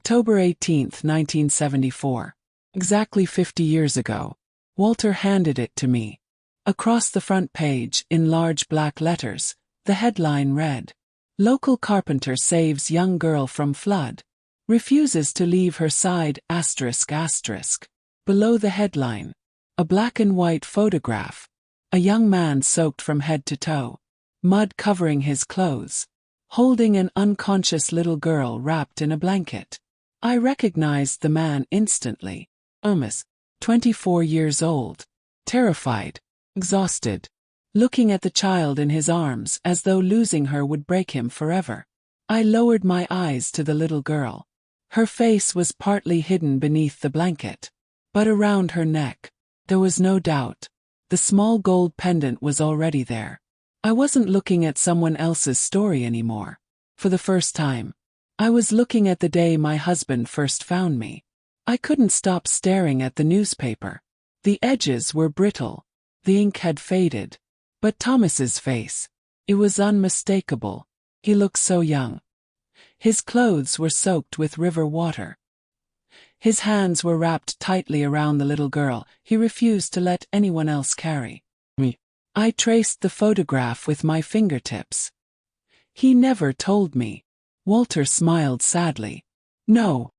October 18, 1974. Exactly 50 years ago. Walter handed it to me. Across the front page, in large black letters, the headline read, "Local carpenter saves young girl from flood. Refuses to leave her side ****. Below the headline, a black and white photograph. A young man soaked from head to toe. Mud covering his clothes. Holding an unconscious little girl wrapped in a blanket. I recognized the man instantly. 24 years old. Terrified. Exhausted. Looking at the child in his arms as though losing her would break him forever. I lowered my eyes to the little girl. Her face was partly hidden beneath the blanket. But around her neck, there was no doubt. The small gold pendant was already there. I wasn't looking at someone else's story anymore. For the first time, I was looking at the day my husband first found me. I couldn't stop staring at the newspaper. The edges were brittle. The ink had faded. But Thomas's face, it was unmistakable. He looked so young. His clothes were soaked with river water. His hands were wrapped tightly around the little girl. He refused to let anyone else carry me. I traced the photograph with my fingertips. He never told me. Walter smiled sadly. No.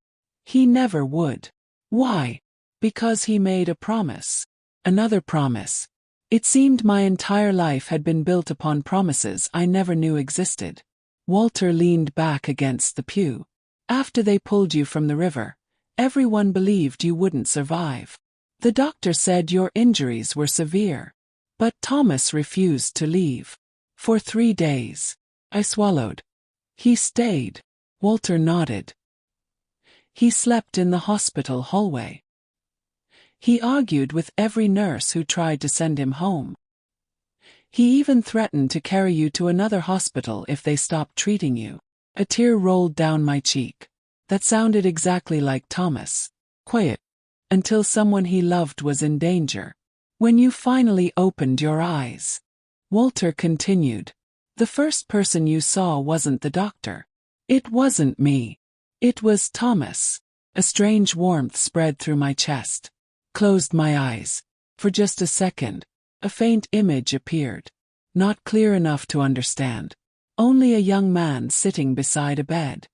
He never would. Why? Because he made a promise. Another promise. It seemed my entire life had been built upon promises I never knew existed. Walter leaned back against the pew. After they pulled you from the river, everyone believed you wouldn't survive. The doctor said your injuries were severe. But Thomas refused to leave. For 3 days. I swallowed. He stayed. Walter nodded. He slept in the hospital hallway. He argued with every nurse who tried to send him home. He even threatened to carry you to another hospital if they stopped treating you. A tear rolled down my cheek. That sounded exactly like Thomas. Quiet. Until someone he loved was in danger. When you finally opened your eyes, Walter continued, the first person you saw wasn't the doctor. It wasn't me. It was Thomas. A strange warmth spread through my chest. Closed my eyes. For just a second, a faint image appeared. Not clear enough to understand. Only a young man sitting beside a bed.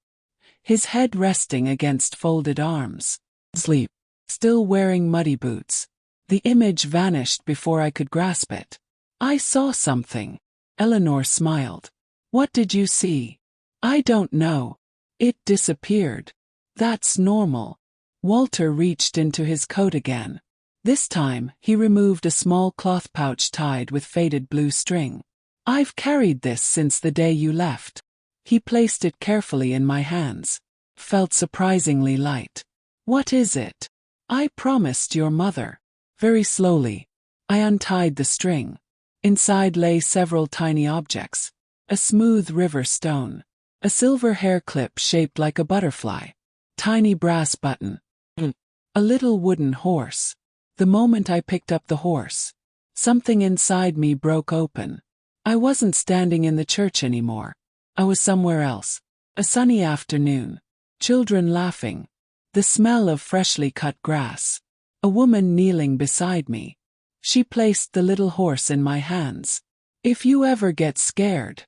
His head resting against folded arms. Sleep. Still wearing muddy boots. The image vanished before I could grasp it. I saw something. Eleanor smiled. What did you see? I don't know. It disappeared. That's normal. Walter reached into his coat again. This time, he removed a small cloth pouch tied with faded blue string. I've carried this since the day you left. He placed it carefully in my hands. Felt surprisingly light. What is it? I promised your mother. Very slowly, I untied the string. Inside lay several tiny objects. A smooth river stone. A silver hair clip shaped like a butterfly. Tiny brass button. A little wooden horse. The moment I picked up the horse, something inside me broke open. I wasn't standing in the church anymore. I was somewhere else. A sunny afternoon. Children laughing. The smell of freshly cut grass. A woman kneeling beside me. She placed the little horse in my hands. If you ever get scared,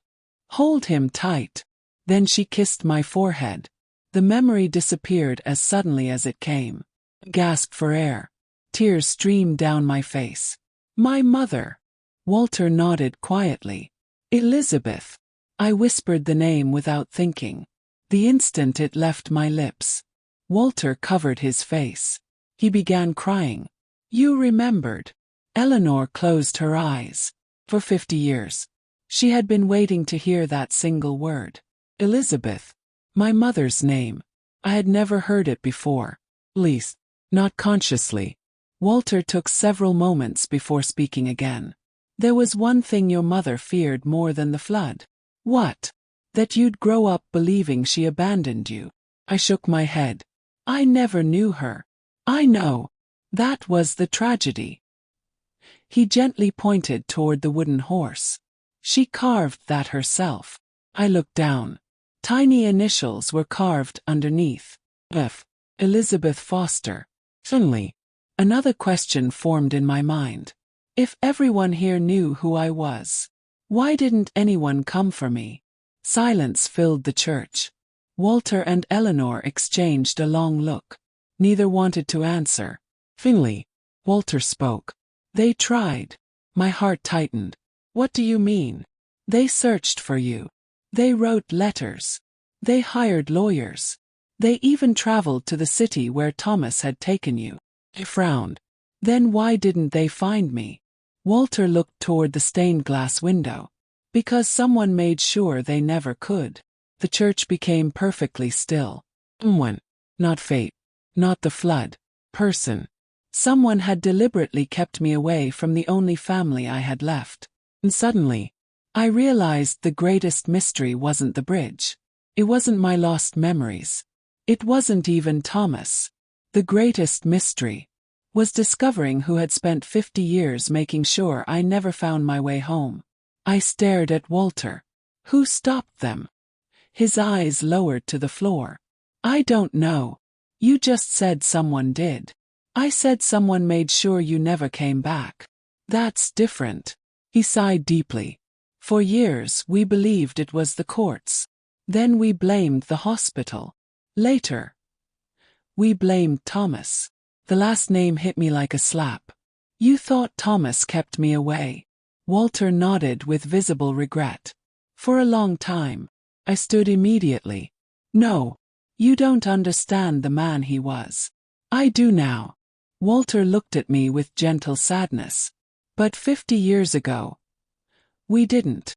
hold him tight. Then she kissed my forehead. The memory disappeared as suddenly as it came. Gasped for air. Tears streamed down my face. My mother. Walter nodded quietly. Elizabeth. I whispered the name without thinking. The instant it left my lips, Walter covered his face. He began crying. You remembered. Eleanor closed her eyes. For 50 years, she had been waiting to hear that single word. Elizabeth. My mother's name. I had never heard it before. Least, not consciously. Walter took several moments before speaking again. There was one thing your mother feared more than the flood. What? That you'd grow up believing she abandoned you. I shook my head. I never knew her. I know. That was the tragedy. He gently pointed toward the wooden horse. She carved that herself. I looked down. Tiny initials were carved underneath. F. Elizabeth Foster. Suddenly, another question formed in my mind. If everyone here knew who I was, why didn't anyone come for me? Silence filled the church. Walter and Eleanor exchanged a long look. Neither wanted to answer. Finally, Walter spoke. They tried. My heart tightened. What do you mean? They searched for you. They wrote letters. They hired lawyers. They even traveled to the city where Thomas had taken you. I frowned. Then why didn't they find me? Walter looked toward the stained glass window. Because someone made sure they never could. The church became perfectly still. Someone, not fate, not the flood, person. Someone had deliberately kept me away from the only family I had left. And suddenly, I realized the greatest mystery wasn't the bridge. It wasn't my lost memories. It wasn't even Thomas. The greatest mystery was discovering who had spent 50 years making sure I never found my way home. I stared at Walter. Who stopped them? His eyes lowered to the floor. I don't know. You just said someone did. I said someone made sure you never came back. That's different. He sighed deeply. For years we believed it was the courts. Then we blamed the hospital. Later, we blamed Thomas. The last name hit me like a slap. You thought Thomas kept me away. Walter nodded with visible regret. For a long time. I stood immediately. No, you don't understand the man he was. I do now. Walter looked at me with gentle sadness. But 50 years ago, we didn't.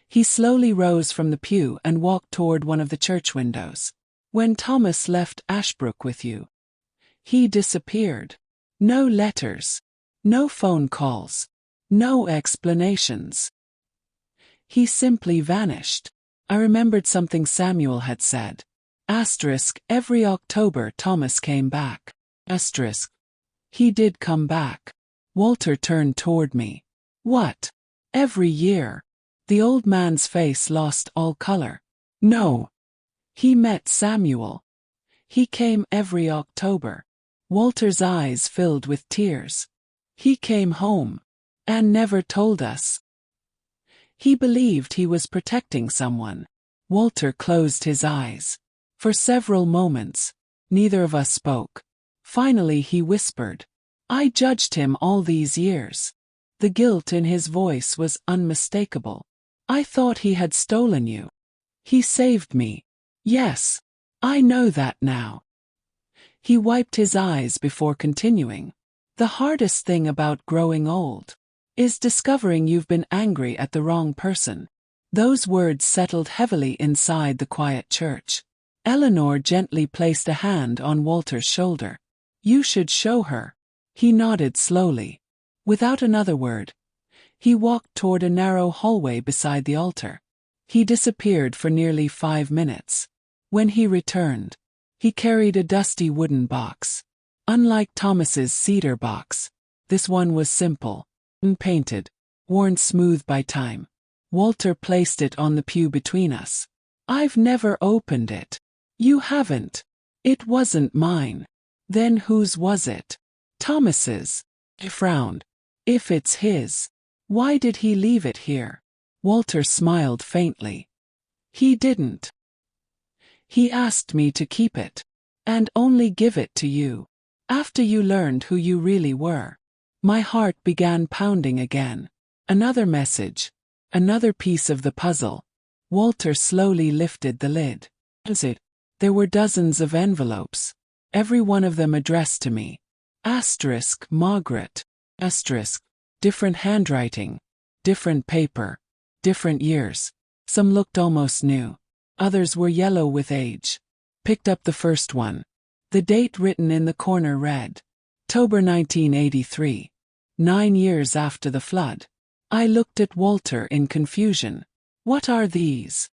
He slowly rose from the pew and walked toward one of the church windows. When Thomas left Ashbrook with you, he disappeared. No letters. No phone calls. No explanations. He simply vanished. I remembered something Samuel had said. Every October Thomas came back. He did come back. Walter turned toward me. What? Every year? The old man's face lost all color. No. He met Samuel. He came every October. Walter's eyes filled with tears. He came home. And never told us. He believed he was protecting someone. Walter closed his eyes. For several moments, neither of us spoke. Finally he whispered. I judged him all these years. The guilt in his voice was unmistakable. I thought he had stolen you. He saved me. Yes, I know that now. He wiped his eyes before continuing. The hardest thing about growing old is discovering you've been angry at the wrong person. Those words settled heavily inside the quiet church. Eleanor gently placed a hand on Walter's shoulder. You should show her. He nodded slowly. Without another word, he walked toward a narrow hallway beside the altar. He disappeared for nearly 5 minutes. When he returned, he carried a dusty wooden box. Unlike Thomas's cedar box, this one was simple, unpainted, worn smooth by time. Walter placed it on the pew between us. I've never opened it. You haven't. It wasn't mine. Then whose was it? Thomas's. I frowned. If it's his, why did he leave it here? Walter smiled faintly. He didn't. He asked me to keep it. And only give it to you. After you learned who you really were. My heart began pounding again. Another message. Another piece of the puzzle. Walter slowly lifted the lid. There were dozens of envelopes. Every one of them addressed to me. Margaret. Different handwriting. Different paper. Different years. Some looked almost new. Others were yellow with age. Picked up the first one. The date written in the corner read, October 1983. 9 years after the flood. I looked at Walter in confusion. What are these?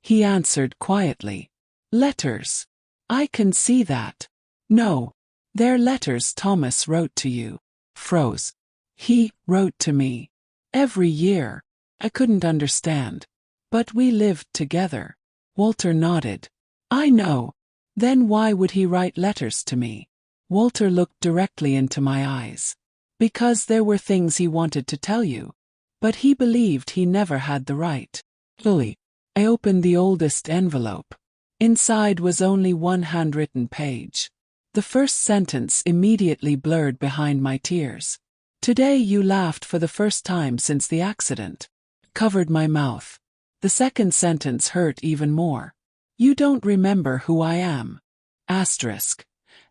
He answered quietly. Letters. I can see that. No. They're letters Thomas wrote to you. Froze. He wrote to me every year. I couldn't understand. But we lived together. Walter nodded. I know. Then why would he write letters to me? Walter looked directly into my eyes. Because there were things he wanted to tell you. But he believed he never had the right. Lily. I opened the oldest envelope. Inside was only one handwritten page. The first sentence immediately blurred behind my tears. Today you laughed for the first time since the accident. Covered my mouth. The second sentence hurt even more. You don't remember who I am. Asterisk.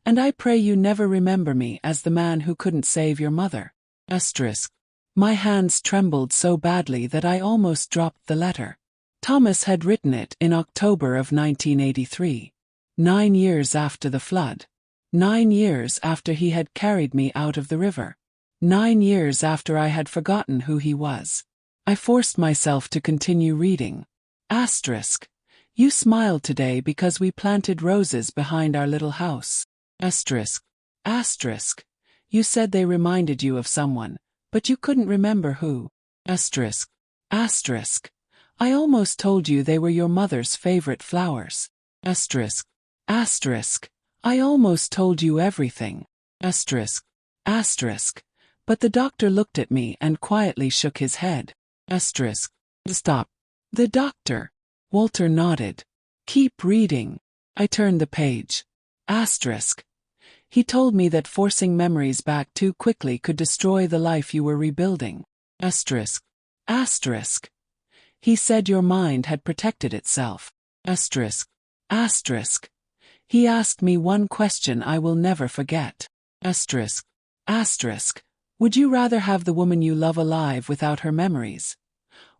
And I pray you never remember me as the man who couldn't save your mother. Asterisk. My hands trembled so badly that I almost dropped the letter. Thomas had written it in October of 1983. 9 years after the flood. 9 years after he had carried me out of the river. 9 years after I had forgotten who he was. I forced myself to continue reading. Asterisk. You smiled today because we planted roses behind our little house. Asterisk. Asterisk. You said they reminded you of someone, but you couldn't remember who. Asterisk. Asterisk. I almost told you they were your mother's favorite flowers. Asterisk. Asterisk. I almost told you everything. Asterisk. Asterisk. But the doctor looked at me and quietly shook his head. Asterisk. Stop. The doctor. Walter nodded. Keep reading. I turned the page. Asterisk. He told me that forcing memories back too quickly could destroy the life you were rebuilding. Asterisk. Asterisk. He said your mind had protected itself. Asterisk. Asterisk. He asked me one question I will never forget. Asterisk. Asterisk. Would you rather have the woman you love alive without her memories?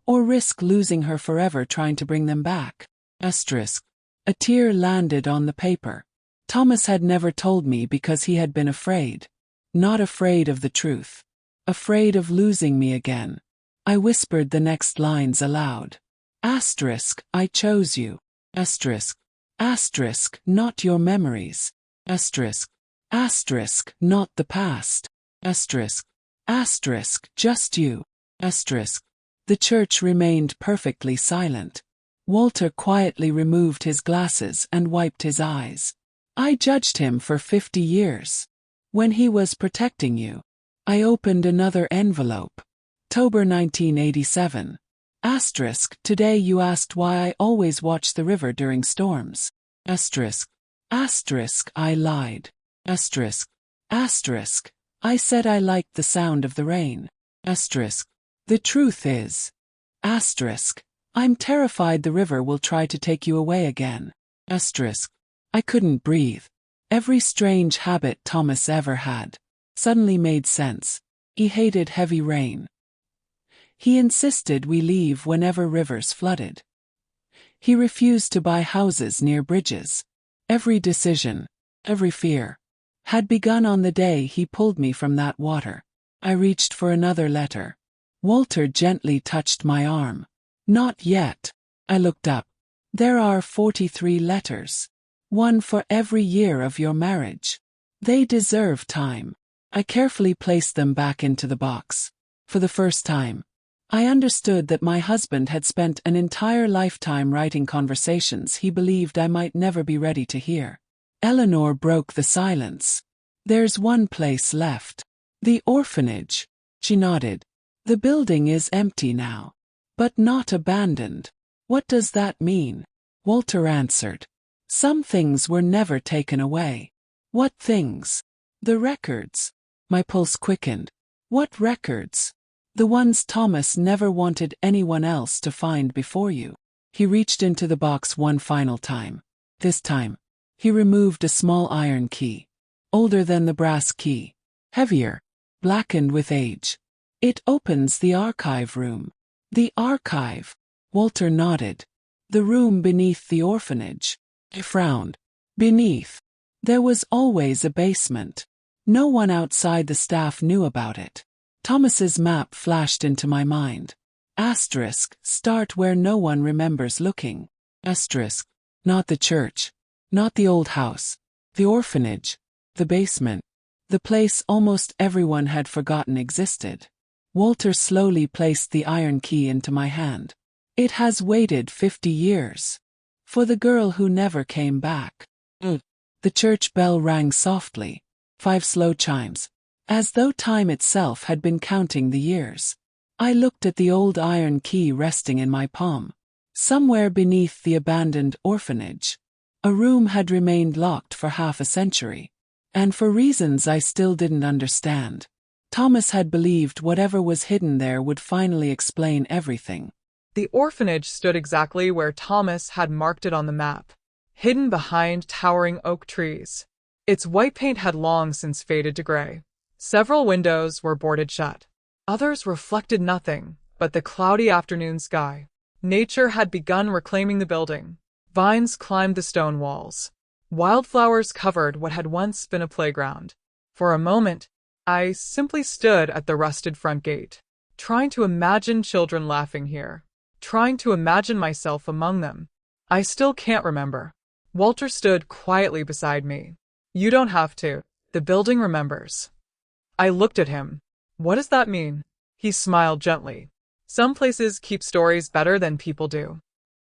Or risk losing her forever trying to bring them back? Asterisk. A tear landed on the paper. Thomas had never told me because he had been afraid. Not afraid of the truth. Afraid of losing me again. I whispered the next lines aloud. Asterisk, I chose you. Asterisk. Asterisk, not your memories. Asterisk. Asterisk, not the past. Asterisk. Asterisk, just you. Asterisk. The church remained perfectly silent. Walter quietly removed his glasses and wiped his eyes. I judged him for 50 years. When he was protecting you. I opened another envelope. October 1987. Asterisk, today you asked why I always watch the river during storms. Asterisk. Asterisk, I lied. Asterisk. Asterisk. I said I liked the sound of the rain. Asterisk. The truth is. Asterisk. I'm terrified the river will try to take you away again. Asterisk. I couldn't breathe. Every strange habit Thomas ever had suddenly made sense. He hated heavy rain. He insisted we leave whenever rivers flooded. He refused to buy houses near bridges. Every decision, every fear, had begun on the day he pulled me from that water. I reached for another letter. Walter gently touched my arm. Not yet. I looked up. There are 43 letters. One for every year of your marriage. They deserve time. I carefully placed them back into the box. For the first time, I understood that my husband had spent an entire lifetime writing conversations he believed I might never be ready to hear. Eleanor broke the silence. There's one place left. The orphanage. She nodded. The building is empty now. But not abandoned. What does that mean? Walter answered. Some things were never taken away. What things? The records. My pulse quickened. What records? The ones Thomas never wanted anyone else to find before you. He reached into the box one final time. This time, he removed a small iron key. Older than the brass key. Heavier. Blackened with age. It opens the archive room. The archive. Walter nodded. The room beneath the orphanage. I frowned. Beneath. There was always a basement. No one outside the staff knew about it. Thomas's map flashed into my mind. Asterisk, start where no one remembers looking. Asterisk, not the church. Not the old house. The orphanage. The basement. The place almost everyone had forgotten existed. Walter slowly placed the iron key into my hand. It has waited 50 years. For the girl who never came back. The church bell rang softly, 5 slow chimes, as though time itself had been counting the years. I looked at the old iron key resting in my palm. Somewhere beneath the abandoned orphanage, a room had remained locked for half a century. And for reasons I still didn't understand, Thomas had believed whatever was hidden there would finally explain everything. The orphanage stood exactly where Thomas had marked it on the map, hidden behind towering oak trees. Its white paint had long since faded to gray. Several windows were boarded shut. Others reflected nothing but the cloudy afternoon sky. Nature had begun reclaiming the building. Vines climbed the stone walls. Wildflowers covered what had once been a playground. For a moment, I simply stood at the rusted front gate, trying to imagine children laughing here, trying to imagine myself among them. I still can't remember. Walter stood quietly beside me. You don't have to. The building remembers. I looked at him. What does that mean? He smiled gently. Some places keep stories better than people do.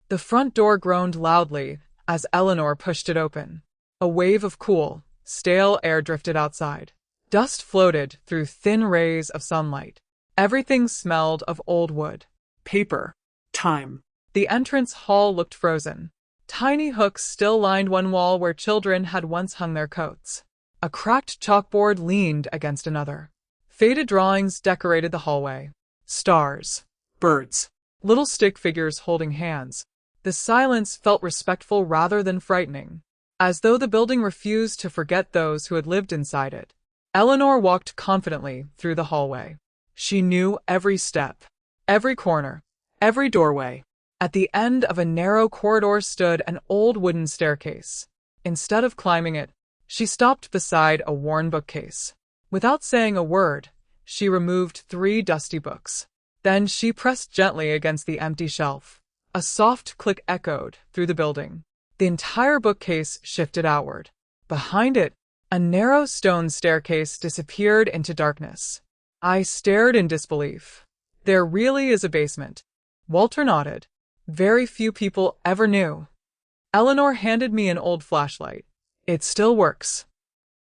The front door groaned loudly as Eleanor pushed it open. A wave of cool, stale air drifted outside. Dust floated through thin rays of sunlight. Everything smelled of old wood, paper, time. The entrance hall looked frozen. Tiny hooks still lined one wall where children had once hung their coats. A cracked chalkboard leaned against another. Faded drawings decorated the hallway. Stars, birds, little stick figures holding hands. The silence felt respectful rather than frightening, as though the building refused to forget those who had lived inside it. Eleanor walked confidently through the hallway. She knew every step, every corner, every doorway. At the end of a narrow corridor stood an old wooden staircase. Instead of climbing it, she stopped beside a worn bookcase. Without saying a word, she removed 3 dusty books. Then she pressed gently against the empty shelf. A soft click echoed through the building. The entire bookcase shifted outward. Behind it, a narrow stone staircase disappeared into darkness. I stared in disbelief. There really is a basement. Walter nodded. Very few people ever knew. Eleanor handed me an old flashlight. It still works.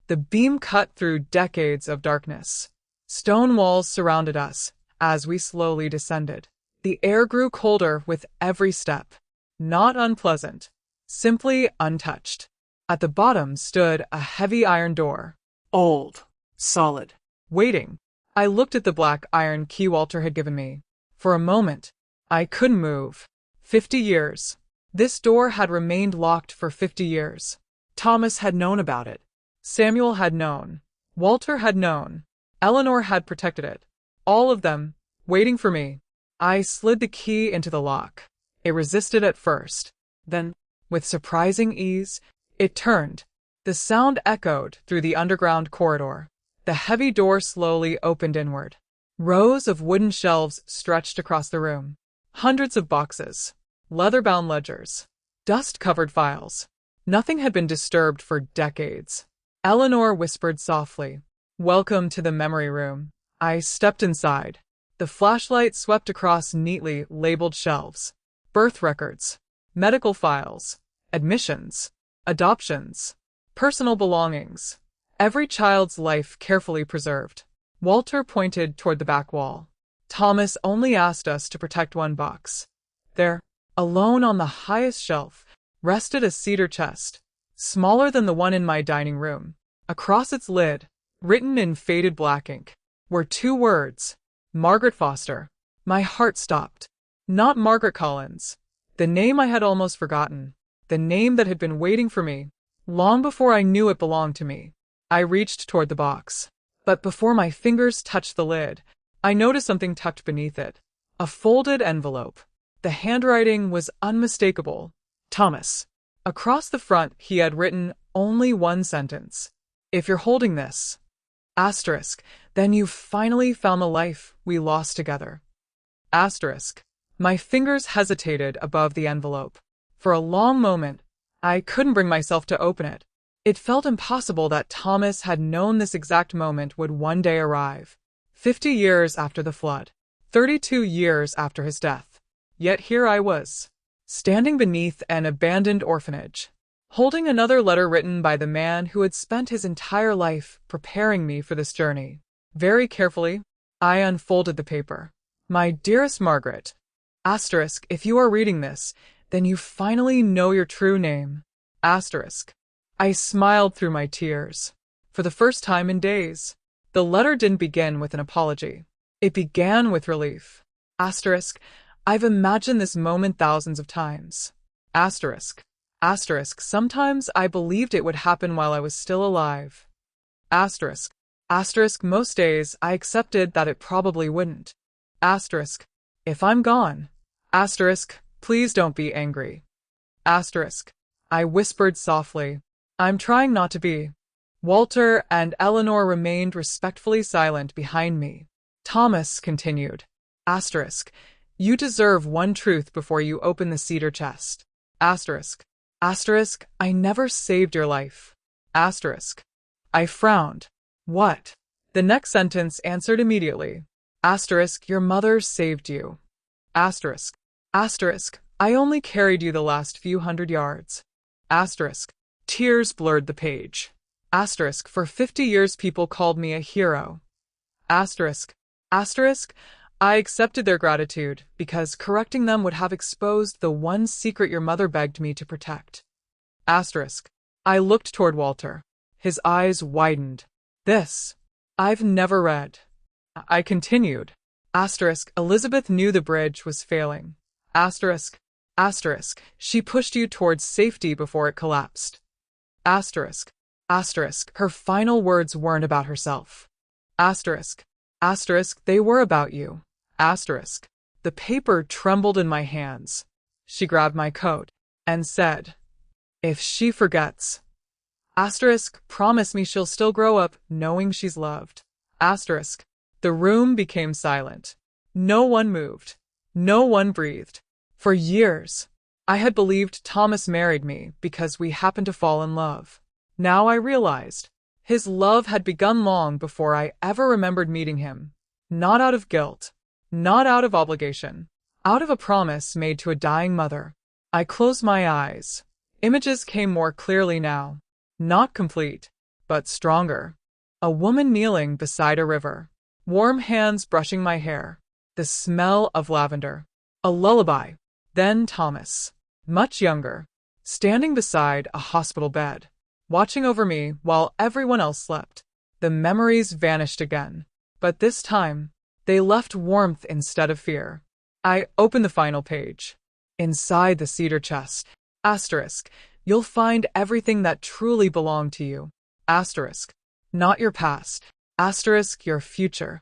The beam cut through decades of darkness. Stone walls surrounded us as we slowly descended. The air grew colder with every step. Not unpleasant, simply untouched. At the bottom stood a heavy iron door. Old, solid, waiting. I looked at the black iron key Walter had given me. For a moment, I couldn't move. 50 years. This door had remained locked for 50 years. Thomas had known about it. Samuel had known. Walter had known. Eleanor had protected it. All of them, waiting for me. I slid the key into the lock. It resisted at first. Then, with surprising ease, it turned. The sound echoed through the underground corridor. The heavy door slowly opened inward. Rows of wooden shelves stretched across the room. Hundreds of boxes. Leather-bound ledgers. Dust-covered files. Nothing had been disturbed for decades. Eleanor whispered softly, "Welcome to the memory room." I stepped inside. The flashlight swept across neatly labeled shelves. Birth records, medical files, admissions, adoptions, personal belongings. Every child's life carefully preserved. Walter pointed toward the back wall. Thomas only asked us to protect one box. There, alone on the highest shelf, rested a cedar chest, smaller than the one in my dining room. Across its lid, written in faded black ink, were 2 words, Margaret Foster. My heart stopped. Not Margaret Collins. The name I had almost forgotten. The name that had been waiting for me, long before I knew it belonged to me. I reached toward the box. But before my fingers touched the lid, I noticed something tucked beneath it. A folded envelope. The handwriting was unmistakable. Thomas. Across the front he had written only one sentence. "If you're holding this, asterisk, then you've finally found the life we lost together." Asterisk. My fingers hesitated above the envelope. For a long moment, I couldn't bring myself to open it. It felt impossible that Thomas had known this exact moment would one day arrive. 50 years after the flood. 32 years after his death. Yet here I was, standing beneath an abandoned orphanage, holding another letter written by the man who had spent his entire life preparing me for this journey. Very carefully, I unfolded the paper. My dearest Margaret, asterisk, if you are reading this, then you finally know your true name. Asterisk. I smiled through my tears. For the first time in days, the letter didn't begin with an apology. It began with relief. Asterisk. I've imagined this moment thousands of times. Asterisk. Asterisk. Sometimes I believed it would happen while I was still alive. Asterisk. Asterisk. Most days I accepted that it probably wouldn't. Asterisk. If I'm gone. Asterisk. Please don't be angry. Asterisk. I whispered softly. I'm trying not to be. Walter and Eleanor remained respectfully silent behind me. Thomas continued. Asterisk. You deserve one truth before you open the cedar chest. Asterisk. Asterisk. I never saved your life. Asterisk. I frowned. What? The next sentence answered immediately. Asterisk. Your mother saved you. Asterisk. Asterisk. I only carried you the last few hundred yards. Asterisk. Tears blurred the page. Asterisk. For 50 years people called me a hero. Asterisk. Asterisk. I accepted their gratitude because correcting them would have exposed the one secret your mother begged me to protect. Asterisk. I looked toward Walter. His eyes widened. This. I've never read. I continued. Asterisk. Elizabeth knew the bridge was failing. Asterisk. Asterisk. She pushed you towards safety before it collapsed. Asterisk. Asterisk. Her final words weren't about herself. Asterisk. Asterisk. They were about you. Asterisk. The paper trembled in my hands. She grabbed my coat and said, If she forgets. Asterisk. Promise me she'll still grow up knowing she's loved. Asterisk. The room became silent. No one moved. No one breathed. For years, I had believed Thomas married me because we happened to fall in love. Now I realized his love had begun long before I ever remembered meeting him. Not out of guilt, not out of obligation, out of a promise made to a dying mother. I closed my eyes. Images came more clearly now. Not complete, but stronger. A woman kneeling beside a river. Warm hands brushing my hair. The smell of lavender. A lullaby. Then Thomas, much younger, standing beside a hospital bed, watching over me while everyone else slept. The memories vanished again, but this time, they left warmth instead of fear. I opened the final page. Inside the cedar chest, asterisk, you'll find everything that truly belonged to you. Asterisk, not your past. Asterisk, your future.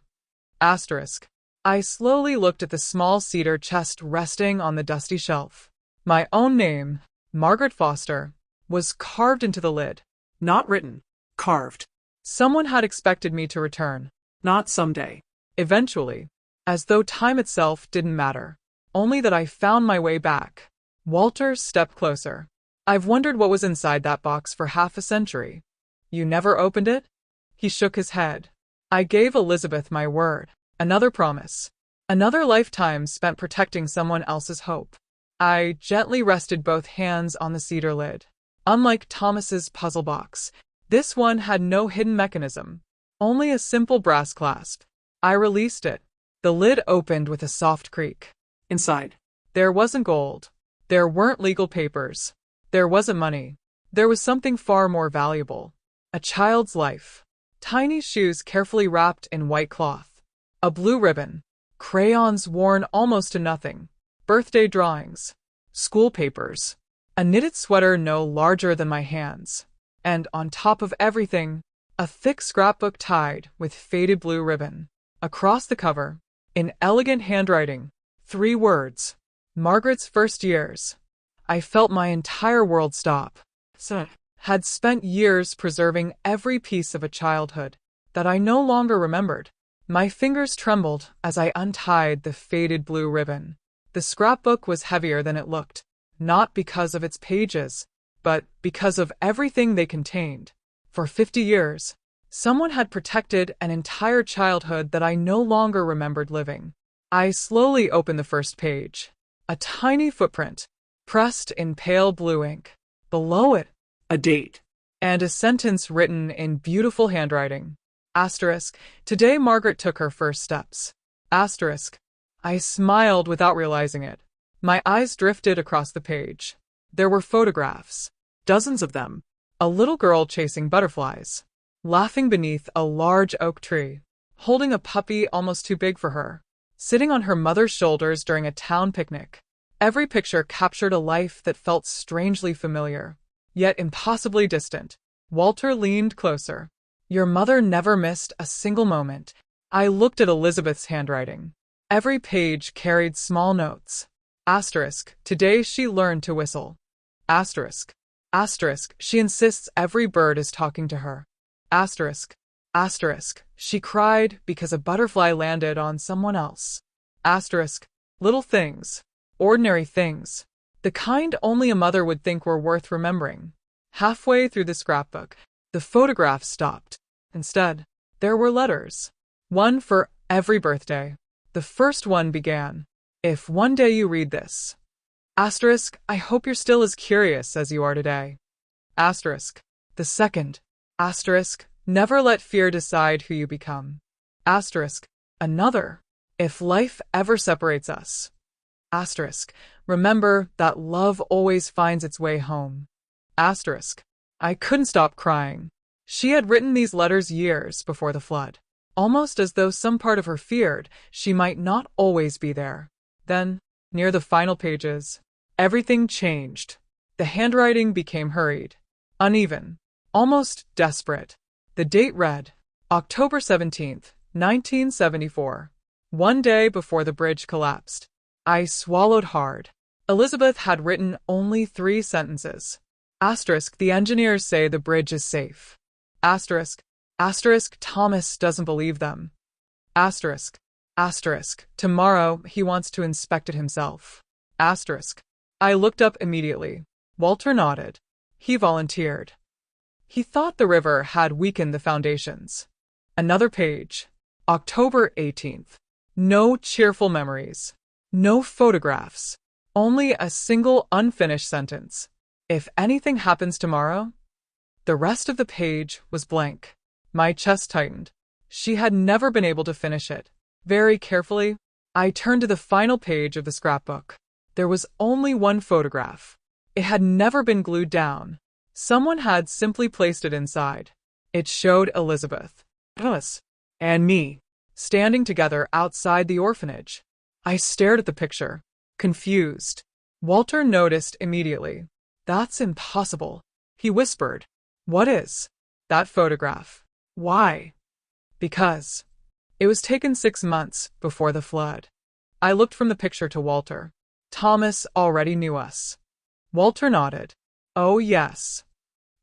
Asterisk. I slowly looked at the small cedar chest resting on the dusty shelf. My own name, Margaret Foster, was carved into the lid. Not written. Carved. Someone had expected me to return. Not someday. Eventually. As though time itself didn't matter. Only that I found my way back. Walter stepped closer. I've wondered what was inside that box for half a century. You never opened it? He shook his head. I gave Elizabeth my word. Another promise. Another lifetime spent protecting someone else's hope. I gently rested both hands on the cedar lid. Unlike Thomas's puzzle box, this one had no hidden mechanism. Only a simple brass clasp. I released it. The lid opened with a soft creak. Inside. There wasn't gold. There weren't legal papers. There wasn't money. There was something far more valuable. A child's life. Tiny shoes carefully wrapped in white cloth. A blue ribbon. Crayons worn almost to nothing. Birthday drawings. School papers. A knitted sweater no larger than my hands. And on top of everything, a thick scrapbook tied with faded blue ribbon. Across the cover, in elegant handwriting, 3 words. Margaret's first years. I felt my entire world stop. Had spent years preserving every piece of a childhood that I no longer remembered. My fingers trembled as I untied the faded blue ribbon. The scrapbook was heavier than it looked, not because of its pages, but because of everything they contained. For 50 years, someone had protected an entire childhood that I no longer remembered living. I slowly opened the first page. A tiny footprint, pressed in pale blue ink. Below it, a date, and a sentence written in beautiful handwriting. Asterisk, today Margaret took her first steps. Asterisk. I smiled without realizing it. My eyes drifted across the page. There were photographs, dozens of them. A little girl chasing butterflies, laughing beneath a large oak tree, holding a puppy almost too big for her, sitting on her mother's shoulders during a town picnic. Every picture captured a life that felt strangely familiar, yet impossibly distant. Walter leaned closer. Your mother never missed a single moment. I looked at Elizabeth's handwriting. Every page carried small notes. Asterisk, today she learned to whistle. Asterisk. Asterisk, she insists every bird is talking to her. Asterisk. Asterisk, she cried because a butterfly landed on someone else. Asterisk, little things, ordinary things, the kind only a mother would think were worth remembering. Halfway through the scrapbook, the photograph stopped. Instead, there were letters. One for every birthday. The first one began, if one day you read this. Asterisk, I hope you're still as curious as you are today. Asterisk. The second. Asterisk, never let fear decide who you become. Asterisk. Another. If life ever separates us. Asterisk. Remember that love always finds its way home. Asterisk. I couldn't stop crying. She had written these letters years before the flood, almost as though some part of her feared she might not always be there. Then, near the final pages, everything changed. The handwriting became hurried, uneven, almost desperate. The date read, October 17th, 1974. One day before the bridge collapsed. I swallowed hard. Elizabeth had written only 3 sentences. Asterisk, the engineers say the bridge is safe. Asterisk. Asterisk, Thomas doesn't believe them. Asterisk. Asterisk, tomorrow he wants to inspect it himself. Asterisk. I looked up immediately. Walter nodded. He volunteered. He thought the river had weakened the foundations. Another page. October 18th. No cheerful memories. No photographs. Only a single unfinished sentence. If anything happens tomorrow? The rest of the page was blank. My chest tightened. She had never been able to finish it. Very carefully, I turned to the final page of the scrapbook. There was only one photograph. It had never been glued down. Someone had simply placed it inside. It showed Elizabeth, us, and me, standing together outside the orphanage. I stared at the picture, confused. Walter noticed immediately. That's impossible, he whispered. What is that photograph? Why? Because it was taken 6 months before the flood. I looked from the picture to Walter. Thomas already knew us. Walter nodded. Oh, yes.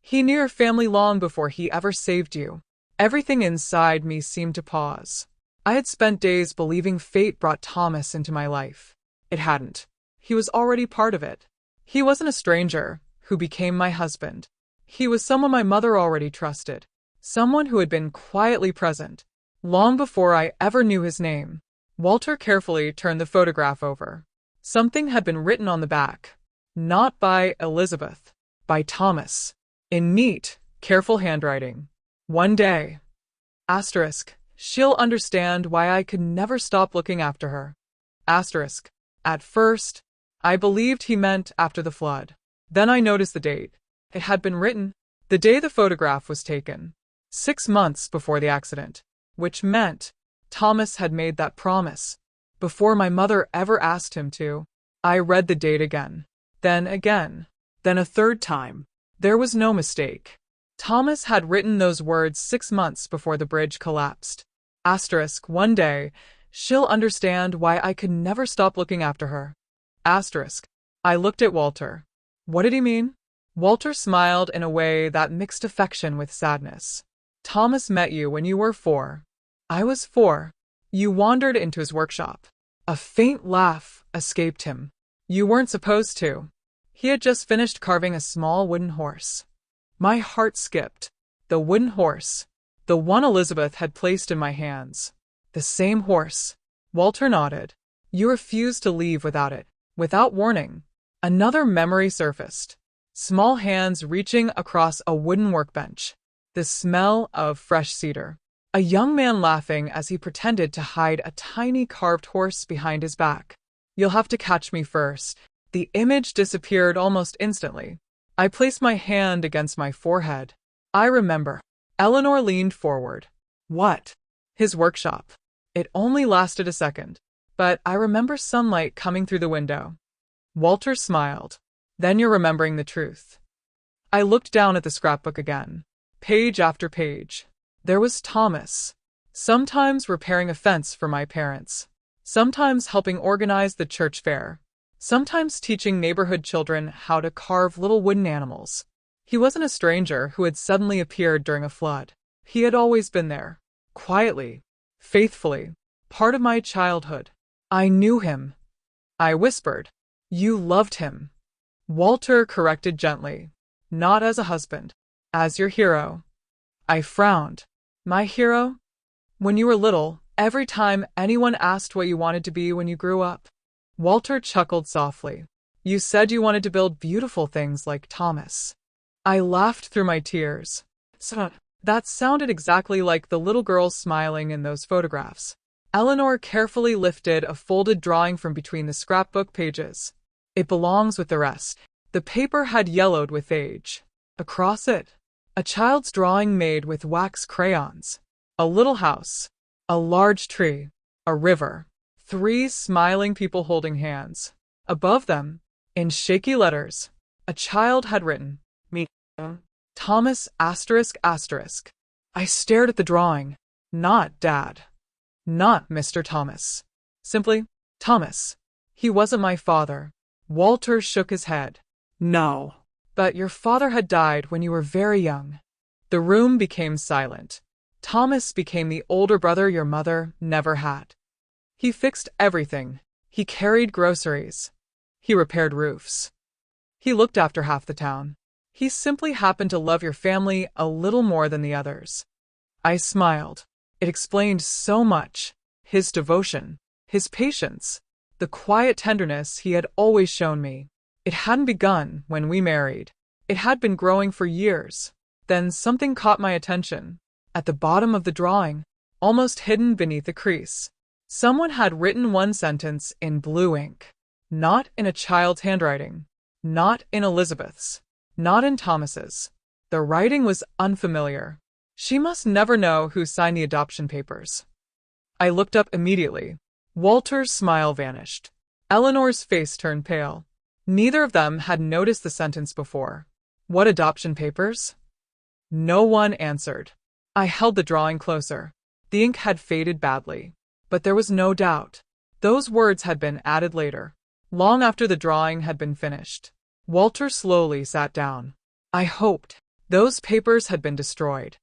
He knew your family long before he ever saved you. Everything inside me seemed to pause. I had spent days believing fate brought Thomas into my life. It hadn't. He was already part of it. He wasn't a stranger who became my husband. He was someone my mother already trusted. Someone who had been quietly present, long before I ever knew his name. Walter carefully turned the photograph over. Something had been written on the back. Not by Elizabeth, by Thomas. In neat, careful handwriting. One day. Asterisk. She'll understand why I could never stop looking after her. Asterisk. At first, I believed he meant after the flood. Then I noticed the date. It had been written the day the photograph was taken, 6 months before the accident, which meant Thomas had made that promise before my mother ever asked him to. I read the date again, then a third time. There was no mistake. Thomas had written those words 6 months before the bridge collapsed. Asterisk. One day, she'll understand why I could never stop looking after her. Asterisk. I looked at Walter. What did he mean? Walter smiled in a way that mixed affection with sadness. Thomas met you when you were 4. I was 4. You wandered into his workshop. A faint laugh escaped him. You weren't supposed to. He had just finished carving a small wooden horse. My heart skipped. The wooden horse. The one Elizabeth had placed in my hands. The same horse. Walter nodded. You refused to leave without it. Without warning. Another memory surfaced. Small hands reaching across a wooden workbench. The smell of fresh cedar. A young man laughing as he pretended to hide a tiny carved horse behind his back. You'll have to catch me first. The image disappeared almost instantly. I placed my hand against my forehead. I remember. Eleanor leaned forward. What? His workshop. It only lasted a second, but I remember sunlight coming through the window. Walter smiled. Then you're remembering the truth. I looked down at the scrapbook again. Page after page. There was Thomas. Sometimes repairing a fence for my parents. Sometimes helping organize the church fair. Sometimes teaching neighborhood children how to carve little wooden animals. He wasn't a stranger who had suddenly appeared during a flood. He had always been there. Quietly. Faithfully. Part of my childhood. I knew him. I whispered. You loved him. Walter corrected gently. Not as a husband. As your hero. I frowned. My hero? When you were little, every time anyone asked what you wanted to be when you grew up. Walter chuckled softly. You said you wanted to build beautiful things like Thomas. I laughed through my tears. So, that sounded exactly like the little girl smiling in those photographs. Eleanor carefully lifted a folded drawing from between the scrapbook pages. It belongs with the rest. The paper had yellowed with age. Across it, a child's drawing made with wax crayons. A little house. A large tree. A river. 3 smiling people holding hands. Above them, in shaky letters, a child had written, Me. Thomas ***. I stared at the drawing. Not Dad. Not Mr. Thomas. Simply, Thomas. He wasn't my father. Walter shook his head. No. But your father had died when you were very young. The room became silent. Thomas became the older brother your mother never had. He fixed everything. He carried groceries. He repaired roofs. He looked after half the town. He simply happened to love your family a little more than the others. I smiled. It explained so much. His devotion. His patience. The quiet tenderness he had always shown me. It hadn't begun when we married. It had been growing for years. Then something caught my attention. At the bottom of the drawing, almost hidden beneath a crease, someone had written one sentence in blue ink. Not in a child's handwriting. Not in Elizabeth's. Not in Thomas's. The writing was unfamiliar. She must never know who signed the adoption papers. I looked up immediately. Walter's smile vanished. Eleanor's face turned pale. Neither of them had noticed the sentence before. What adoption papers? No one answered. I held the drawing closer. The ink had faded badly. But there was no doubt. Those words had been added later, long after the drawing had been finished. Walter slowly sat down. I hoped. Those papers had been destroyed.